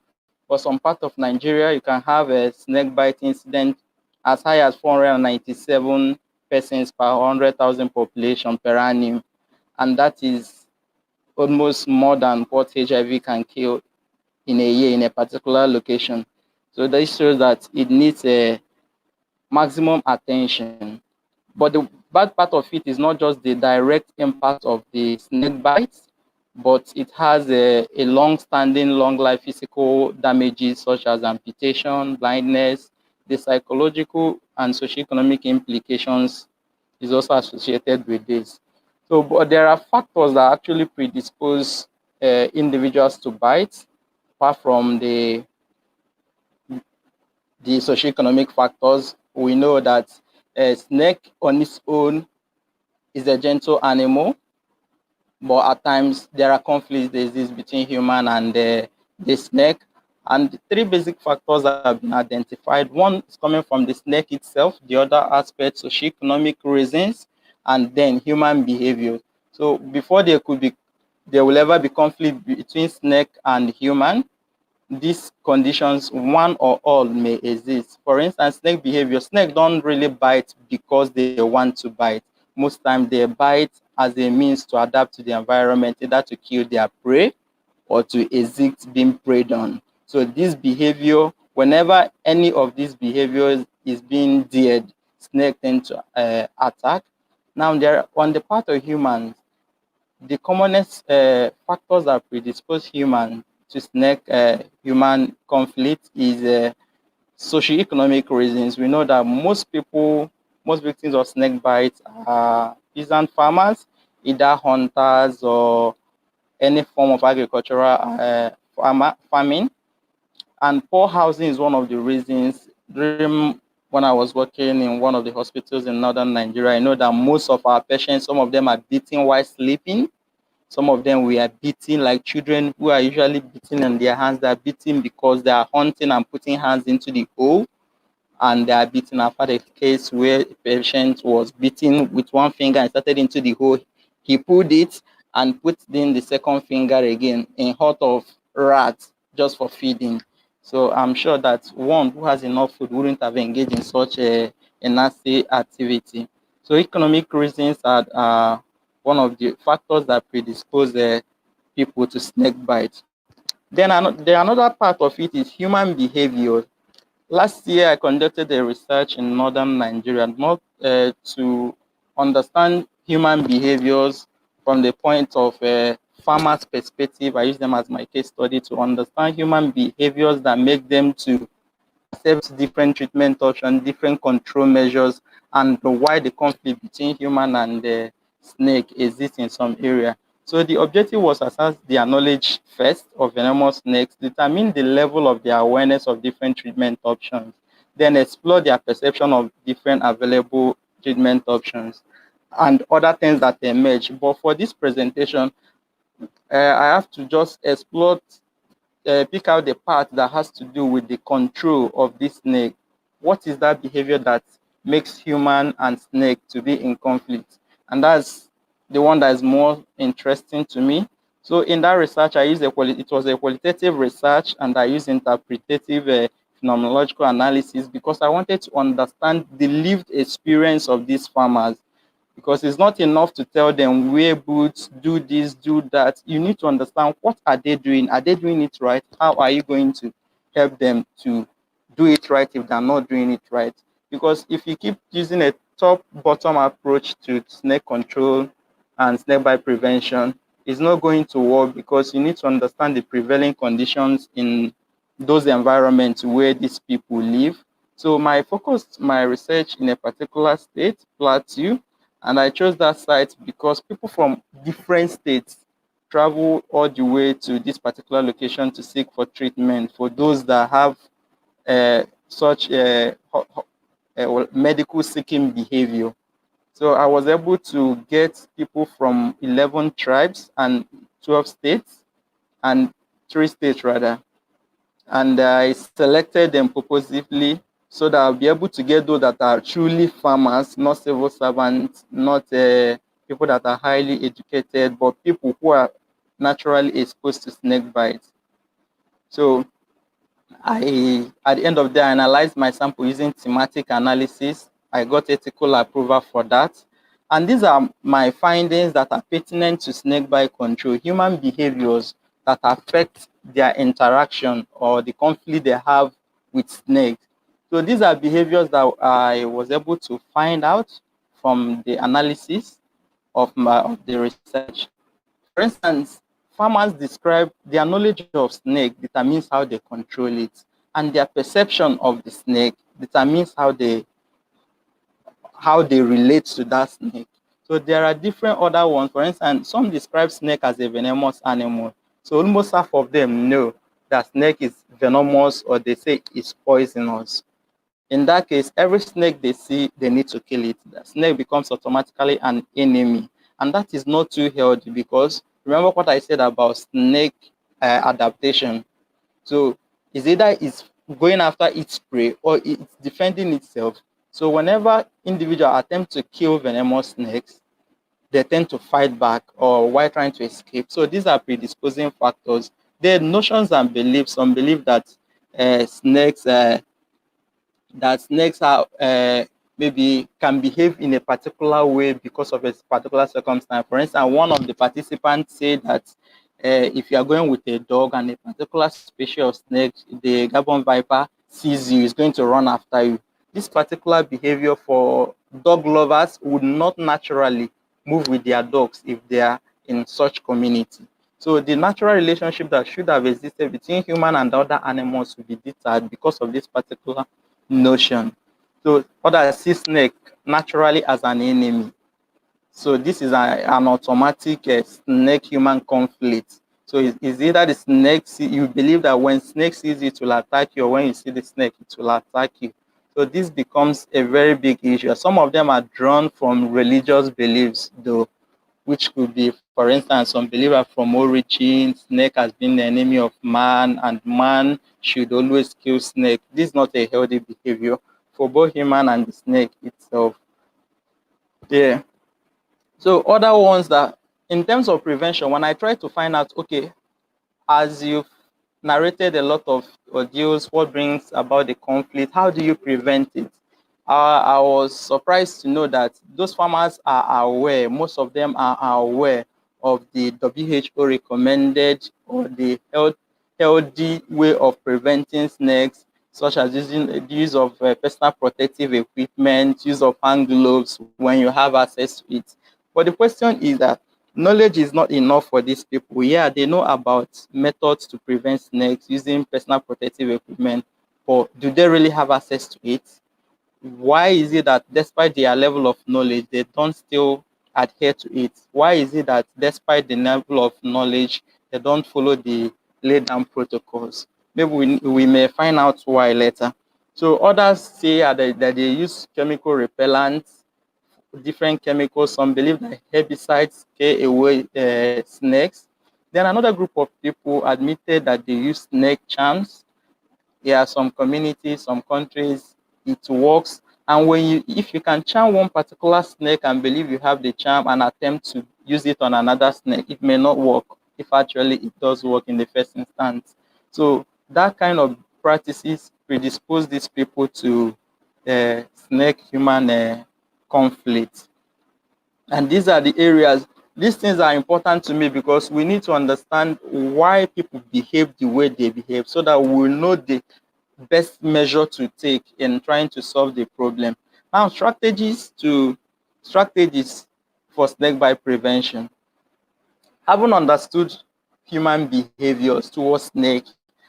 for some part of Nigeria, you can have a snake bite incident as high as 497 persons per 100,000 population per annum. And that is almost more than what HIV can kill in a year in a particular location. So this shows that it needs a maximum attention. But the bad part of it is not just the direct impact of the snake bites, but it has a long-standing, long-life physical damages such as amputation, blindness. The psychological and socioeconomic implications is also associated with this. So, but there are factors that actually predispose individuals to bite, apart from the socioeconomic factors. We know that a snake on its own is a gentle animal, but at times there are conflicts that exist between human and the snake. And three basic factors that have been identified. One is coming from the snake itself, the other aspect, socioeconomic reasons, and then human behavior. So before there will ever be conflict between snake and human, these conditions, one or all, may exist. For instance, snake behavior. Snake don't really bite because they want to bite. Most times they bite as a means to adapt to the environment, either to kill their prey or to exit being preyed on. So this behavior, whenever any of these behaviors is being dared, snake tend to attack. Now, there on the part of humans, the commonest factors that predispose human to snake human conflict is socioeconomic reasons. We know that most victims of snake bites are peasant farmers, either hunters or any form of agricultural farming. And poor housing is one of the reasons. During when I was working in one of the hospitals in northern Nigeria, I know that most of our patients, some of them are beaten while sleeping. Some of them we are beating like children who are usually beaten in their hands. They are beaten because they are hunting and putting hands into the hole, and they are beaten. I've had a case where a patient was beaten with one finger and started into the hole. He pulled it and put in the second finger again in hot of rats just for feeding. So I'm sure that one who has enough food wouldn't have engaged in such a nasty activity. So economic reasons are one of the factors that predispose people to snake bite. Then another part of it is human behavior. Last year, I conducted a research in northern Nigeria, not to understand human behaviors from the point of a farmer's perspective. I use them as my case study to understand human behaviors that make them to accept different treatment options, different control measures, and why the conflict between human and the snake exists in some area. So the objective was to assess their knowledge first of venomous snakes, determine the level of their awareness of different treatment options, then explore their perception of different available treatment options and other things that emerge. But for this presentation, I have to just explore pick out the part that has to do with the control of this snake. What is that behavior that makes human and snake to be in conflict? And that's the one that is more interesting to me. So in that research, it was a qualitative research, and I used interpretative phenomenological analysis because I wanted to understand the lived experience of these farmers, because it's not enough to tell them wear boots, do this, do that. You need to understand, what are they doing? Are they doing it right? How are you going to help them to do it right if they're not doing it right? Because if you keep using a top-bottom approach to snake control and snake bite prevention, it's not going to work, because you need to understand the prevailing conditions in those environments where these people live. So my research in a particular state, Plateau, and I chose that site because people from different states travel all the way to this particular location to seek for treatment for those that have such medical seeking behavior. So I was able to get people from 11 tribes and 12 states, and 3 states rather. and I selected them purposefully so that I'll be able to get those that are truly farmers, not civil servants, not people that are highly educated, but people who are naturally exposed to snake bites. So at the end of the day, I analyzed my sample using thematic analysis. I got ethical approval for that. And these are my findings that are pertinent to snakebite control, human behaviors that affect their interaction or the conflict they have with snakes. So these are behaviors that I was able to find out from the analysis of the research. For instance, farmers describe their knowledge of snake determines how they control it, and their perception of the snake determines how they relate to that snake. So there are different other ones. For instance, some describe snake as a venomous animal. So almost half of them know that snake is venomous, or they say it's poisonous. In that case, every snake they see, they need to kill it. The snake becomes automatically an enemy. And that is not too healthy, because remember what I said about snake adaptation. So it's either it's going after its prey or it's defending itself. So whenever individuals attempt to kill venomous snakes, they tend to fight back or while trying to escape. So these are predisposing factors. There are notions and beliefs. Some believe that snakes are maybe can behave in a particular way because of a particular circumstance. For instance, one of the participants said that if you are going with a dog and a particular species of snake, the Gabon viper, sees you, is going to run after you. This particular behavior for dog lovers would not naturally move with their dogs if they are in such community. So the natural relationship that should have existed between human and other animals will be deterred because of this particular notion. So others see snake naturally as an enemy. So this is an automatic snake-human conflict. So it's either the snake, you believe that when snake sees you, it will attack you, or when you see the snake, it will attack you. So this becomes a very big issue. Some of them are drawn from religious beliefs, though, which could be, for instance, some believers from origin, snake has been the enemy of man, and man should always kill snake. This is not a healthy behavior for both human and the snake itself. Yeah. So other ones that, in terms of prevention, when I try to find out, okay, as you've narrated a lot of audios, what brings about the conflict, how do you prevent it? I was surprised to know that those farmers are aware, most of them are aware of the WHO recommended or the healthy way of preventing snakes, such as using the use of personal protective equipment, use of hand gloves when you have access to it. But the question is that knowledge is not enough for these people. Yeah, they know about methods to prevent snakes using personal protective equipment, but do they really have access to it? Why is it that despite their level of knowledge, they don't still adhere to it? Why is it that despite the level of knowledge, they don't follow the laid down protocols? Maybe we may find out why later. So others say that they use chemical repellents, different chemicals. Some believe that herbicides scare away snakes. Then another group of people admitted that they use snake charms. There are some communities, some countries, it works. And if you can charm one particular snake and believe you have the charm and attempt to use it on another snake, it may not work if actually it does work in the first instance. So that kind of practices predispose these people to snake-human conflict. And these are the areas, these things are important to me because we need to understand why people behave the way they behave so that we will know the best measure to take in trying to solve the problem. Now, strategies for snakebite prevention. Having understood human behaviors towards snake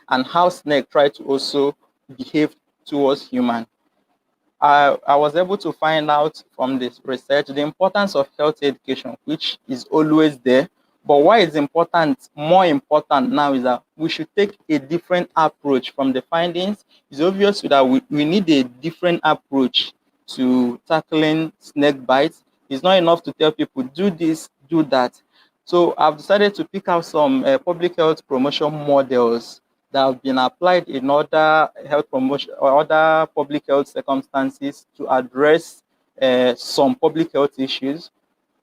and how snake try to also behave towards human, I was able to find out from this research the importance of health education, which is always there. But why it's important, more important now, is that we should take a different approach from the findings. It's obvious that we need a different approach to tackling snake bites. It's not enough to tell people, do this, do that. So I've decided to pick out some public health promotion models that have been applied in other health promotion or other public health circumstances to address some public health issues.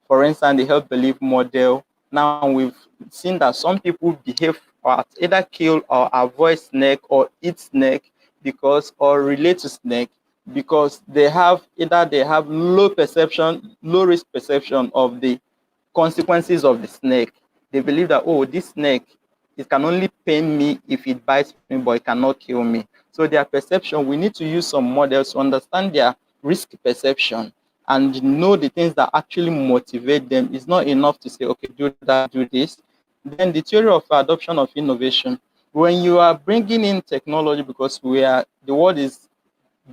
For instance, the health belief model. Now we've seen that some people behave or either kill or avoid snake or eat snake because or relate to snake because they have low risk perception of the consequences of the snake. They believe that, oh, this snake, it can only pain me if it bites me, but it cannot kill me. So their perception, we need to use some models to understand their risk perception and know the things that actually motivate them. It's not enough to say, okay, do that, do this. Then the theory of adoption of innovation. When you are bringing in technology, because the world is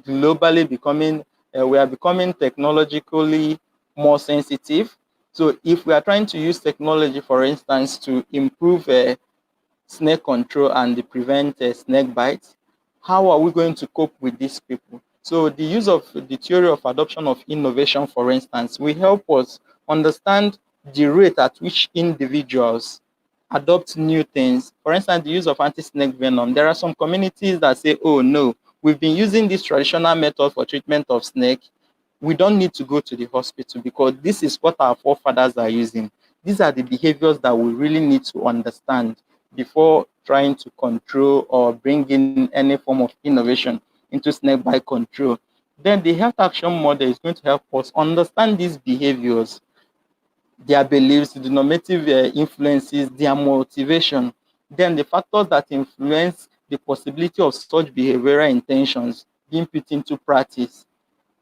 globally becoming, we are becoming technologically more sensitive. So if we are trying to use technology, for instance, to improve snake control and prevent snake bites, how are we going to cope with these people? So the use of the theory of adoption of innovation, for instance, will help us understand the rate at which individuals adopt new things. For instance, the use of anti-snake venom. There are some communities that say, oh no, we've been using this traditional method for treatment of snake. We don't need to go to the hospital because this is what our forefathers are using. These are the behaviors that we really need to understand before trying to control or bring in any form of innovation into snake bite control. Then the health action model is going to help us understand these behaviors, their beliefs, the normative influences, their motivation, then the factors that influence the possibility of such behavioral intentions being put into practice.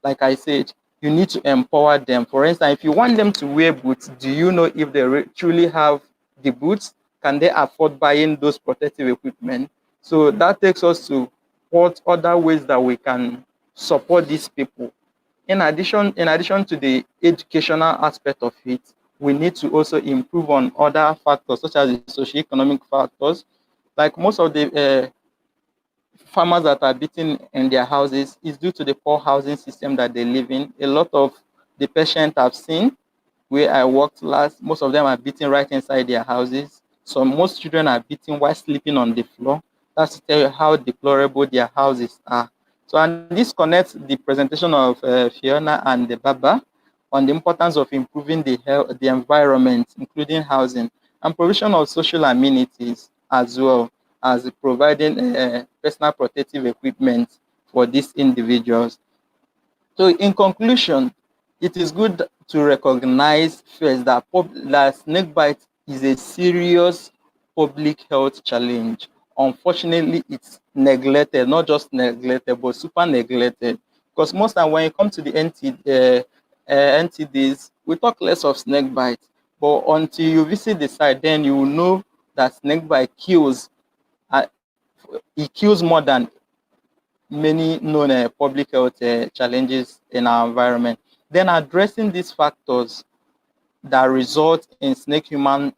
Like I said, you need to empower them. For instance, if you want them to wear boots, do you know if they truly have the boots? Can they afford buying those protective equipment? So that takes us to what other ways that we can support these people. In addition to the educational aspect of it, we need to also improve on other factors such as the socioeconomic factors. Like most of the farmers that are beaten in their houses is due to the poor housing system that they live in. A lot of the patients I've seen where I worked last, most of them are beaten right inside their houses. So most children are beaten while sleeping on the floor. That's to tell you how deplorable their houses are. So, and this connects the presentation of Fiona and the Baba on the importance of improving the environment, including housing, and provision of social amenities as well as providing personal protective equipment for these individuals. So in conclusion, it is good to recognize first that snakebite is a serious public health challenge. Unfortunately, it's neglected, not just neglected, but super neglected. Because most time when you come to the NTDs, we talk less of snakebite. But until you visit the site, then you will know that snakebite kills. It kills more than many known public health challenges in our environment. Then addressing these factors that result in snake-human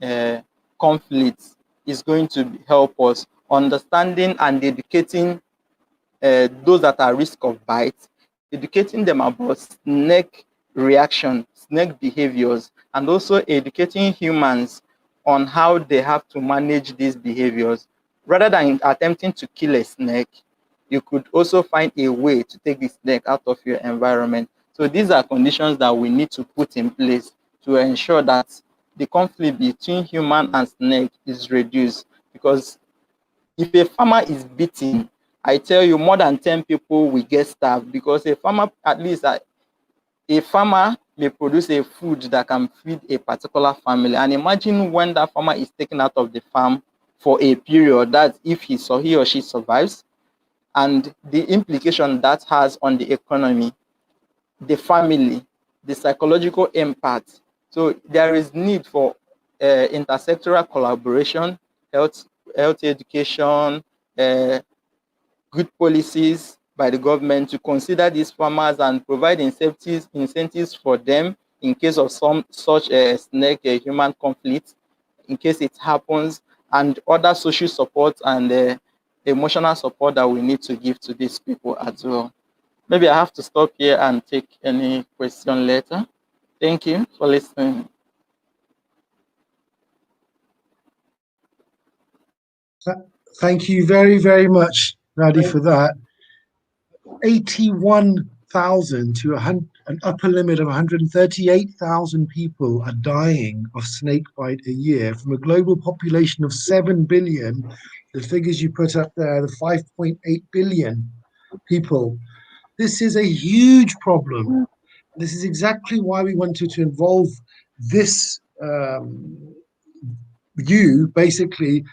conflicts is going to help us understanding and educating those that are at risk of bites, educating them about snake reaction, snake behaviors, and also educating humans on how they have to manage these behaviors. Rather than attempting to kill a snake, you could also find a way to take the snake out of your environment. So these are conditions that we need to put in place to ensure that the conflict between human and snake is reduced. Because if a farmer is beaten, I tell you, more than 10 people will get starved because a farmer, at least a farmer may produce a food that can feed a particular family. And imagine when that farmer is taken out of the farm for a period, that if he or she survives, and the implication that has on the economy, the family, the psychological impact. So there is need for intersectoral collaboration, health education, good policies by the government to consider these farmers and provide incentives for them in case of some such snake human conflict, in case it happens, and other social support and emotional support that we need to give to these people as well. Maybe I have to stop here and take any question later. Thank you for listening. Thank you very, very much, Nnadi, for that. 81,000 to an upper limit of 138,000 people are dying of snakebite a year from a global population of 7 billion. The figures you put up there, the 5.8 billion people. This is a huge problem. This is exactly why we wanted to involve this you basically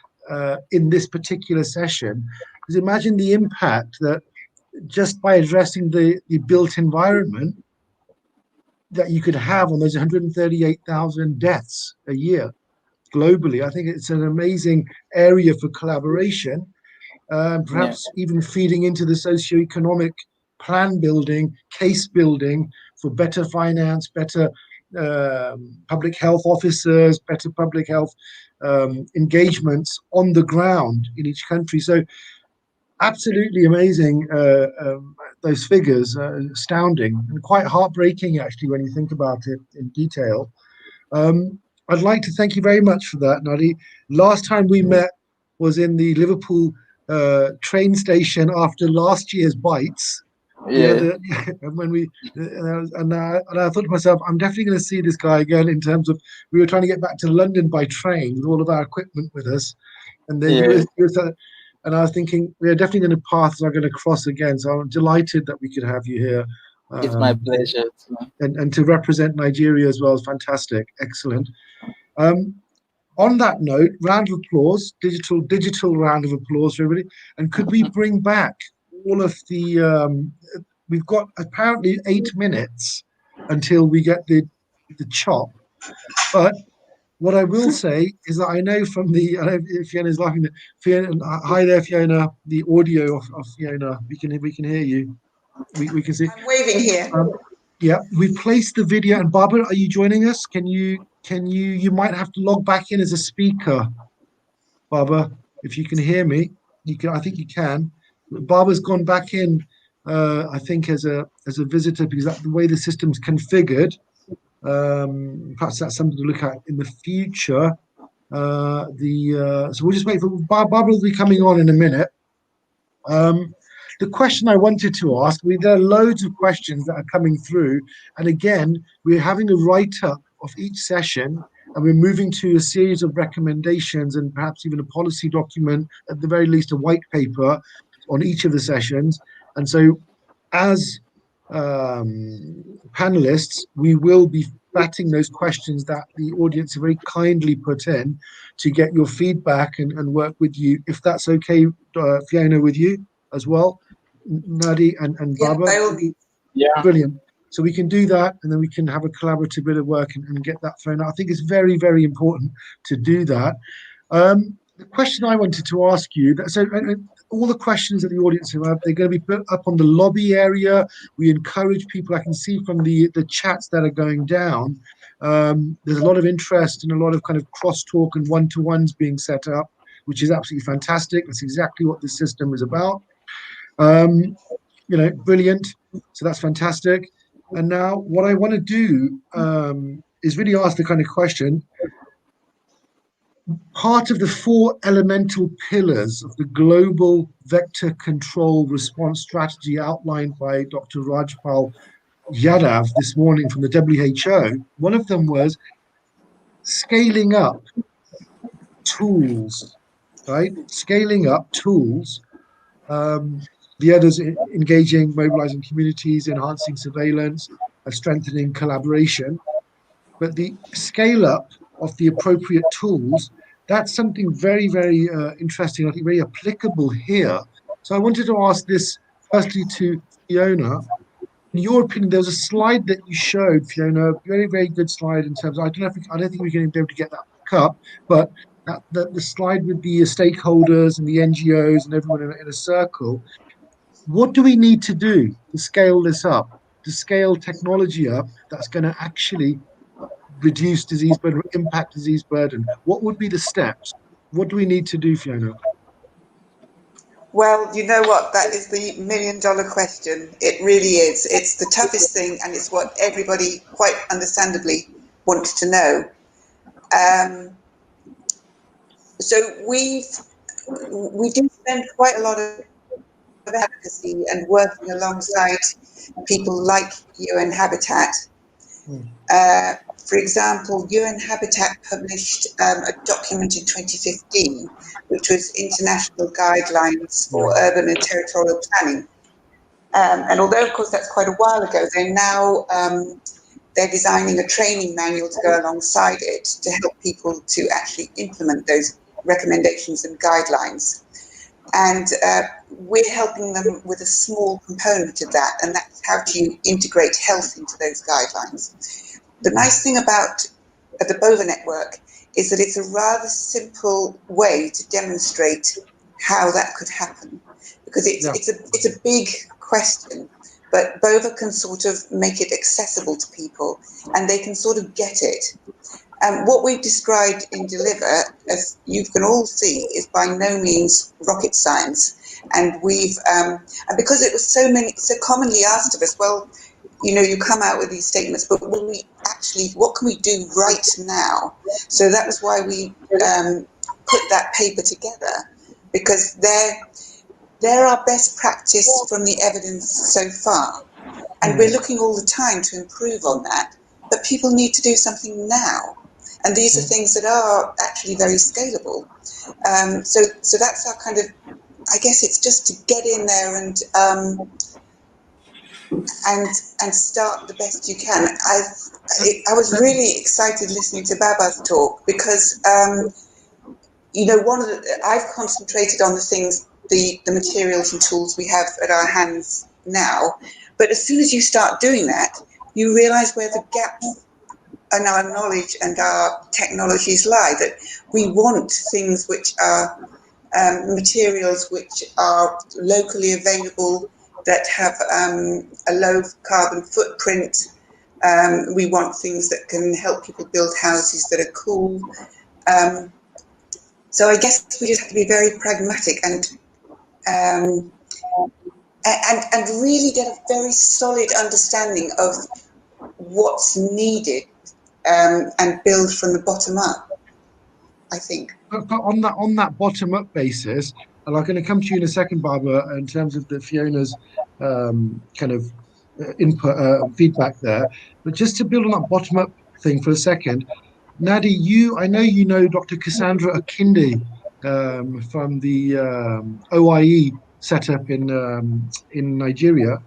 in this particular session. Because imagine the impact that just by addressing the built environment that you could have on those 138,000 deaths a year globally. I think it's an amazing area for collaboration, perhaps even feeding into the socioeconomic plan building, case building for better finance, better public health officers, better public health engagements on the ground in each country. So absolutely amazing, those figures, astounding and quite heartbreaking actually when you think about it in detail. I'd like to thank you very much for that, Nnadi. Last time we met was in the Liverpool train station after last year's bites. Yeah. When we and I thought to myself, I'm definitely going to see this guy again. In terms of, we were trying to get back to London by train with all of our equipment with us, and then and I was thinking we're definitely going to paths are going to cross again. So I'm delighted that we could have you here. It's my pleasure. And to represent Nigeria as well is fantastic, excellent. On that note, round of applause, digital round of applause for everybody. And could we bring back all of the, we've got apparently 8 minutes until we get the chop. But what I will say is that I know from the, I know Fiona's laughing, Fiona, hi there, Fiona, the audio of Fiona, we can hear you. We can see. I'm waving here. Yeah, we placed the video, and Babar, are you joining us? You might have to log back in as a speaker, Babar, if you can hear me. I think you can. Babar's gone back in, I think, as a visitor, because that's the way the system's configured. Perhaps that's something to look at in the future. So we'll just wait for Babar will be coming on in a minute. The question I wanted to ask, there are loads of questions that are coming through, and again, we're having a write-up of each session, and we're moving to a series of recommendations and perhaps even a policy document, at the very least a white paper on each of the sessions. And so as panelists, we will be batting those questions that the audience have very kindly put in to get your feedback and work with you, if that's okay, Fiona, with you as well, Nnadi and Babar. Yeah, brilliant. So we can do that, and then we can have a collaborative bit of work and get that thrown out. I think it's very, very important to do that. The question I wanted to ask you, so all the questions that the audience have, they're going to be put up on the lobby area. We encourage people, I can see from the chats that are going down, there's a lot of interest and a lot of kind of crosstalk and one-to-ones being set up, which is absolutely fantastic. That's exactly what this system is about. Brilliant. So that's fantastic. And now what I want to do is really ask the kind of question. Part of the 4 elemental pillars of the global vector control response strategy outlined by Dr. Rajpal Yadav this morning from the WHO, one of them was scaling up tools, right? Scaling up tools. The others engaging, mobilizing communities, enhancing surveillance, and strengthening collaboration. But the scale up of the appropriate tools, that's something very, very interesting, I think very applicable here. So I wanted to ask this firstly to Fiona. In your opinion, there was a slide that you showed, Fiona, a very, very good slide in terms of, I don't think we're going to be able to get that back up, but the slide with the stakeholders and the NGOs and everyone in a circle. What do we need to do to scale this up, to scale technology up that's going to actually reduce disease burden, impact disease burden? What would be the steps? What do we need to do, Fiona? Well, you know what? That is the $1 million question. It really is. It's the toughest thing, and it's what everybody, quite understandably, wants to know. So we've we do spend quite a lot of advocacy and working alongside people like UN Habitat. For example, UN Habitat published a document in 2015, which was International Guidelines for Urban and Territorial Planning. And although, of course, that's quite a while ago, they're designing a training manual to go alongside it to help people to actually implement those recommendations and guidelines. And we're helping them with a small component of that, and that's how to integrate health into those guidelines. The nice thing about the BOVA network is that it's a rather simple way to demonstrate how that could happen, because it's a big question, but BOVA can sort of make it accessible to people, and they can sort of get it. What we've described in Deliver, as you can all see, is by no means rocket science. And we've, and because it was so commonly asked of us, well, you know, you come out with these statements, but will we actually, what can we do right now? So that was why we put that paper together, because they're our best practice from the evidence so far. And we're looking all the time to improve on that, but people need to do something now. And these are things that are actually very scalable. So that's our kind of, I guess it's just to get in there and start the best you can. I was really excited listening to Babar's talk because, you know, I've concentrated on the things, the materials and tools we have at our hands now. But as soon as you start doing that, you realise where the gaps in our knowledge and our technologies lie, that we want things which are materials which are locally available, that have a low carbon footprint. We want things that can help people build houses that are cool. So I guess we just have to be very pragmatic and really get a very solid understanding of what's needed, and build from the bottom up, I think. But on that bottom up basis, and I'm going to come to you in a second, Barbara, in terms of the Fiona's kind of input, feedback there. But just to build on that bottom up thing for a second, Nnadi, I know you know Dr. Cassandra Akinde from the OIE setup in Nigeria.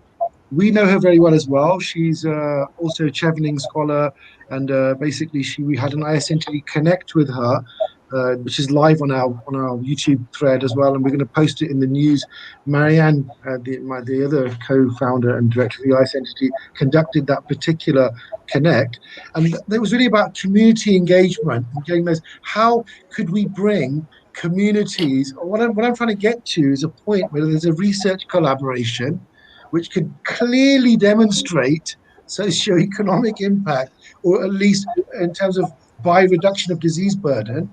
We know her very well as well. She's also a Chevening Scholar, and basically we had an ISNTD Connect with her, which is live on our YouTube thread as well, and we're going to post it in the news. Marianne, the other co-founder and director of the ISNTD, conducted that particular Connect, and it was really about community engagement and getting those. How could we bring communities? What I'm trying to get to is a point where there's a research collaboration which could clearly demonstrate socioeconomic impact, or at least in terms of by reduction of disease burden,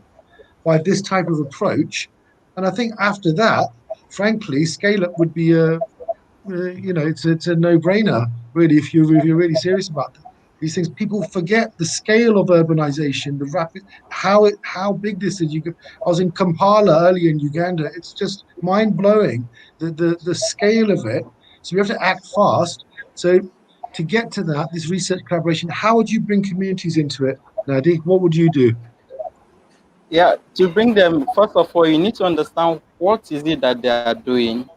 by this type of approach. And I think after that, frankly, scale up would be it's a no-brainer, really, if you're really serious about these things. People forget the scale of urbanization, the rapid, how big this is. I was in Kampala earlier in Uganda. It's just mind-blowing, the scale of it. So we have to act fast. So to get to that, this research collaboration, how would you bring communities into it, Nnadi? What would you do? Yeah, to bring them, first of all, you need to understand what is it that they are doing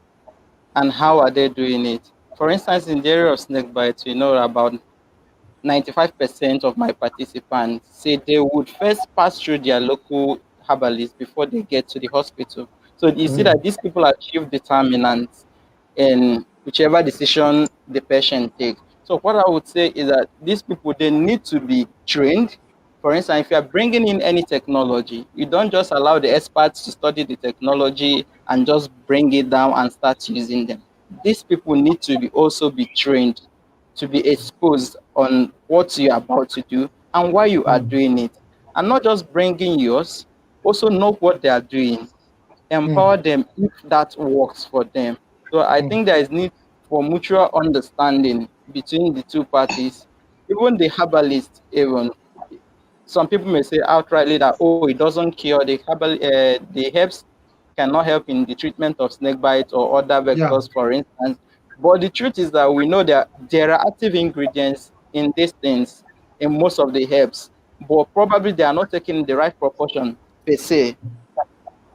and how are they doing it. For instance, in the area of snakebite, we know about 95% of my participants say they would first pass through their local herbalist before they get to the hospital. So you see that these people are chief determinants in whichever decision the patient takes. So what I would say is that these people, they need to be trained. For instance, if you are bringing in any technology, you don't just allow the experts to study the technology and just bring it down and start using them. These people need to also be trained, to be exposed on what you're about to do and why you are doing it. And not just bringing yours, also know what they are doing. Empower them if that works for them. So I think there is need for mutual understanding between the two parties. Even the herbalist, even some people may say outrightly that, oh, it doesn't cure. The herbs cannot help in the treatment of snakebite or other vectors, for instance. But the truth is that we know that there are active ingredients in these things, in most of the herbs, but probably they are not taken in the right proportion per se.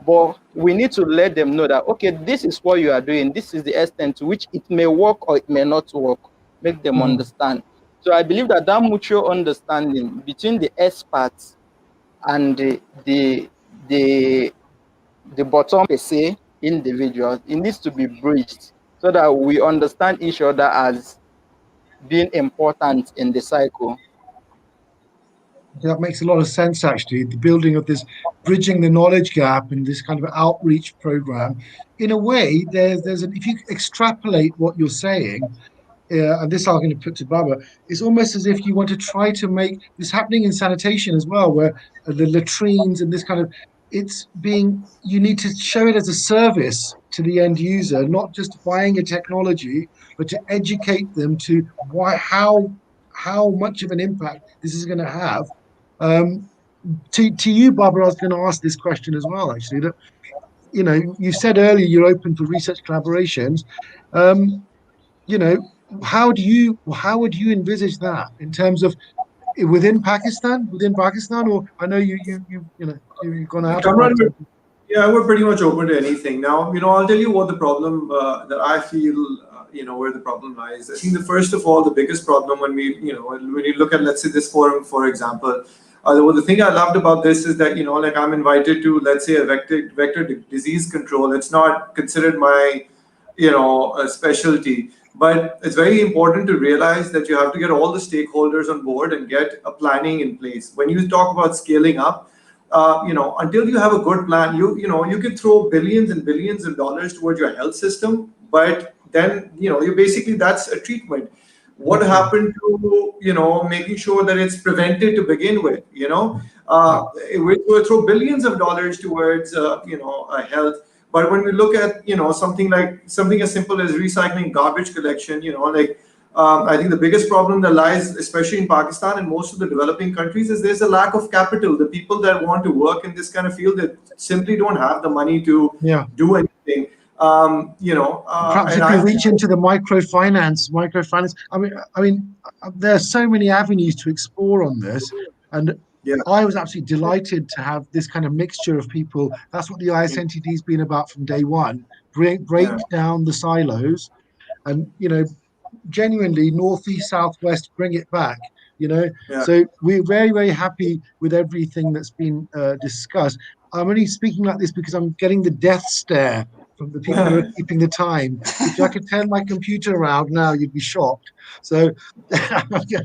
But we need to let them know that, okay, this is what you are doing. This is the extent to which it may work or it may not work. Make them understand. So I believe that mutual understanding between the experts and the bottom per se individuals, it needs to be bridged so that we understand each other as being important in the cycle. That makes a lot of sense, actually. The building of this, bridging the knowledge gap and this kind of outreach program. In a way, if you extrapolate what you're saying, and this I'm going to put to Baba, it's almost as if you want to try to make this happening in sanitation as well, where the latrines and this kind of, you need to show it as a service to the end user, not just buying a technology, but to educate them to how much of an impact this is going to have. To you, Barbara, I was going to ask this question as well, actually, that, you said earlier you're open for research collaborations. How would you envisage that in terms of within Pakistan, or I know you've gone out of Pakistan. Yeah, we're pretty much open to anything. Now, I'll tell you what the problem that I feel, where the problem lies. I think first of all, the biggest problem when when you look at, let's say, this forum, for example, the thing I loved about this is that, like I'm invited to, let's say, a vector disease control. It's not considered my, a specialty. But it's very important to realize that you have to get all the stakeholders on board and get a planning in place. When you talk about scaling up, until you have a good plan, you could throw billions and billions of dollars towards your health system, but then, you basically, that's a treatment. What happened to, making sure that it's prevented to begin with, we throw billions of dollars towards, health. But when we look at, something as simple as recycling garbage collection, I think the biggest problem that lies, especially in Pakistan and most of the developing countries, is there's a lack of capital. The people that want to work in this kind of field, that simply don't have the money to do anything. Perhaps if we reach into the microfinance. I mean, there are so many avenues to explore on this, and I was absolutely delighted to have this kind of mixture of people. That's what the ISNTD has been about from day one. Break down the silos, and genuinely northeast, southwest, bring it back. So we're very, very happy with everything that's been discussed. I'm only speaking like this because I'm getting the death stare from the people who are keeping the time. If I could turn my computer around now, you'd be shocked. So I'm going to do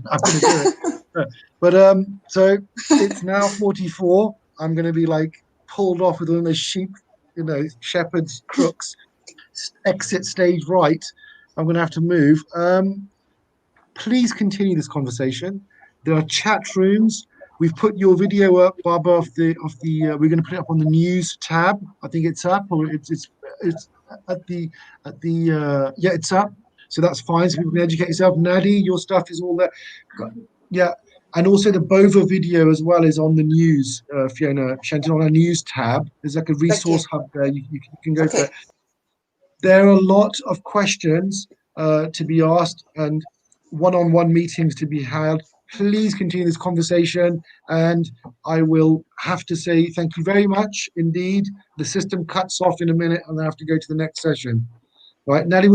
it. But so it's now 44. I'm going to be pulled off with one of those sheep, shepherds, crooks, exit stage right. I'm going to have to move. Please continue this conversation. There are chat rooms. We've put your video up, Baba, we're going to put it up on the news tab. I think it's up, or it's it's up. So that's fine. So people can educate yourself. Nnadi, your stuff is all there. Yeah. And also the BOVA video as well is on the news, Fiona Shenton, on our news tab. There's a resource hub there. You can go for it. There are a lot of questions to be asked and one-on-one meetings to be held. Please continue this conversation, and I will have to say thank you very much indeed. The system cuts off in a minute and I have to go to the next session. Right, Nnadi,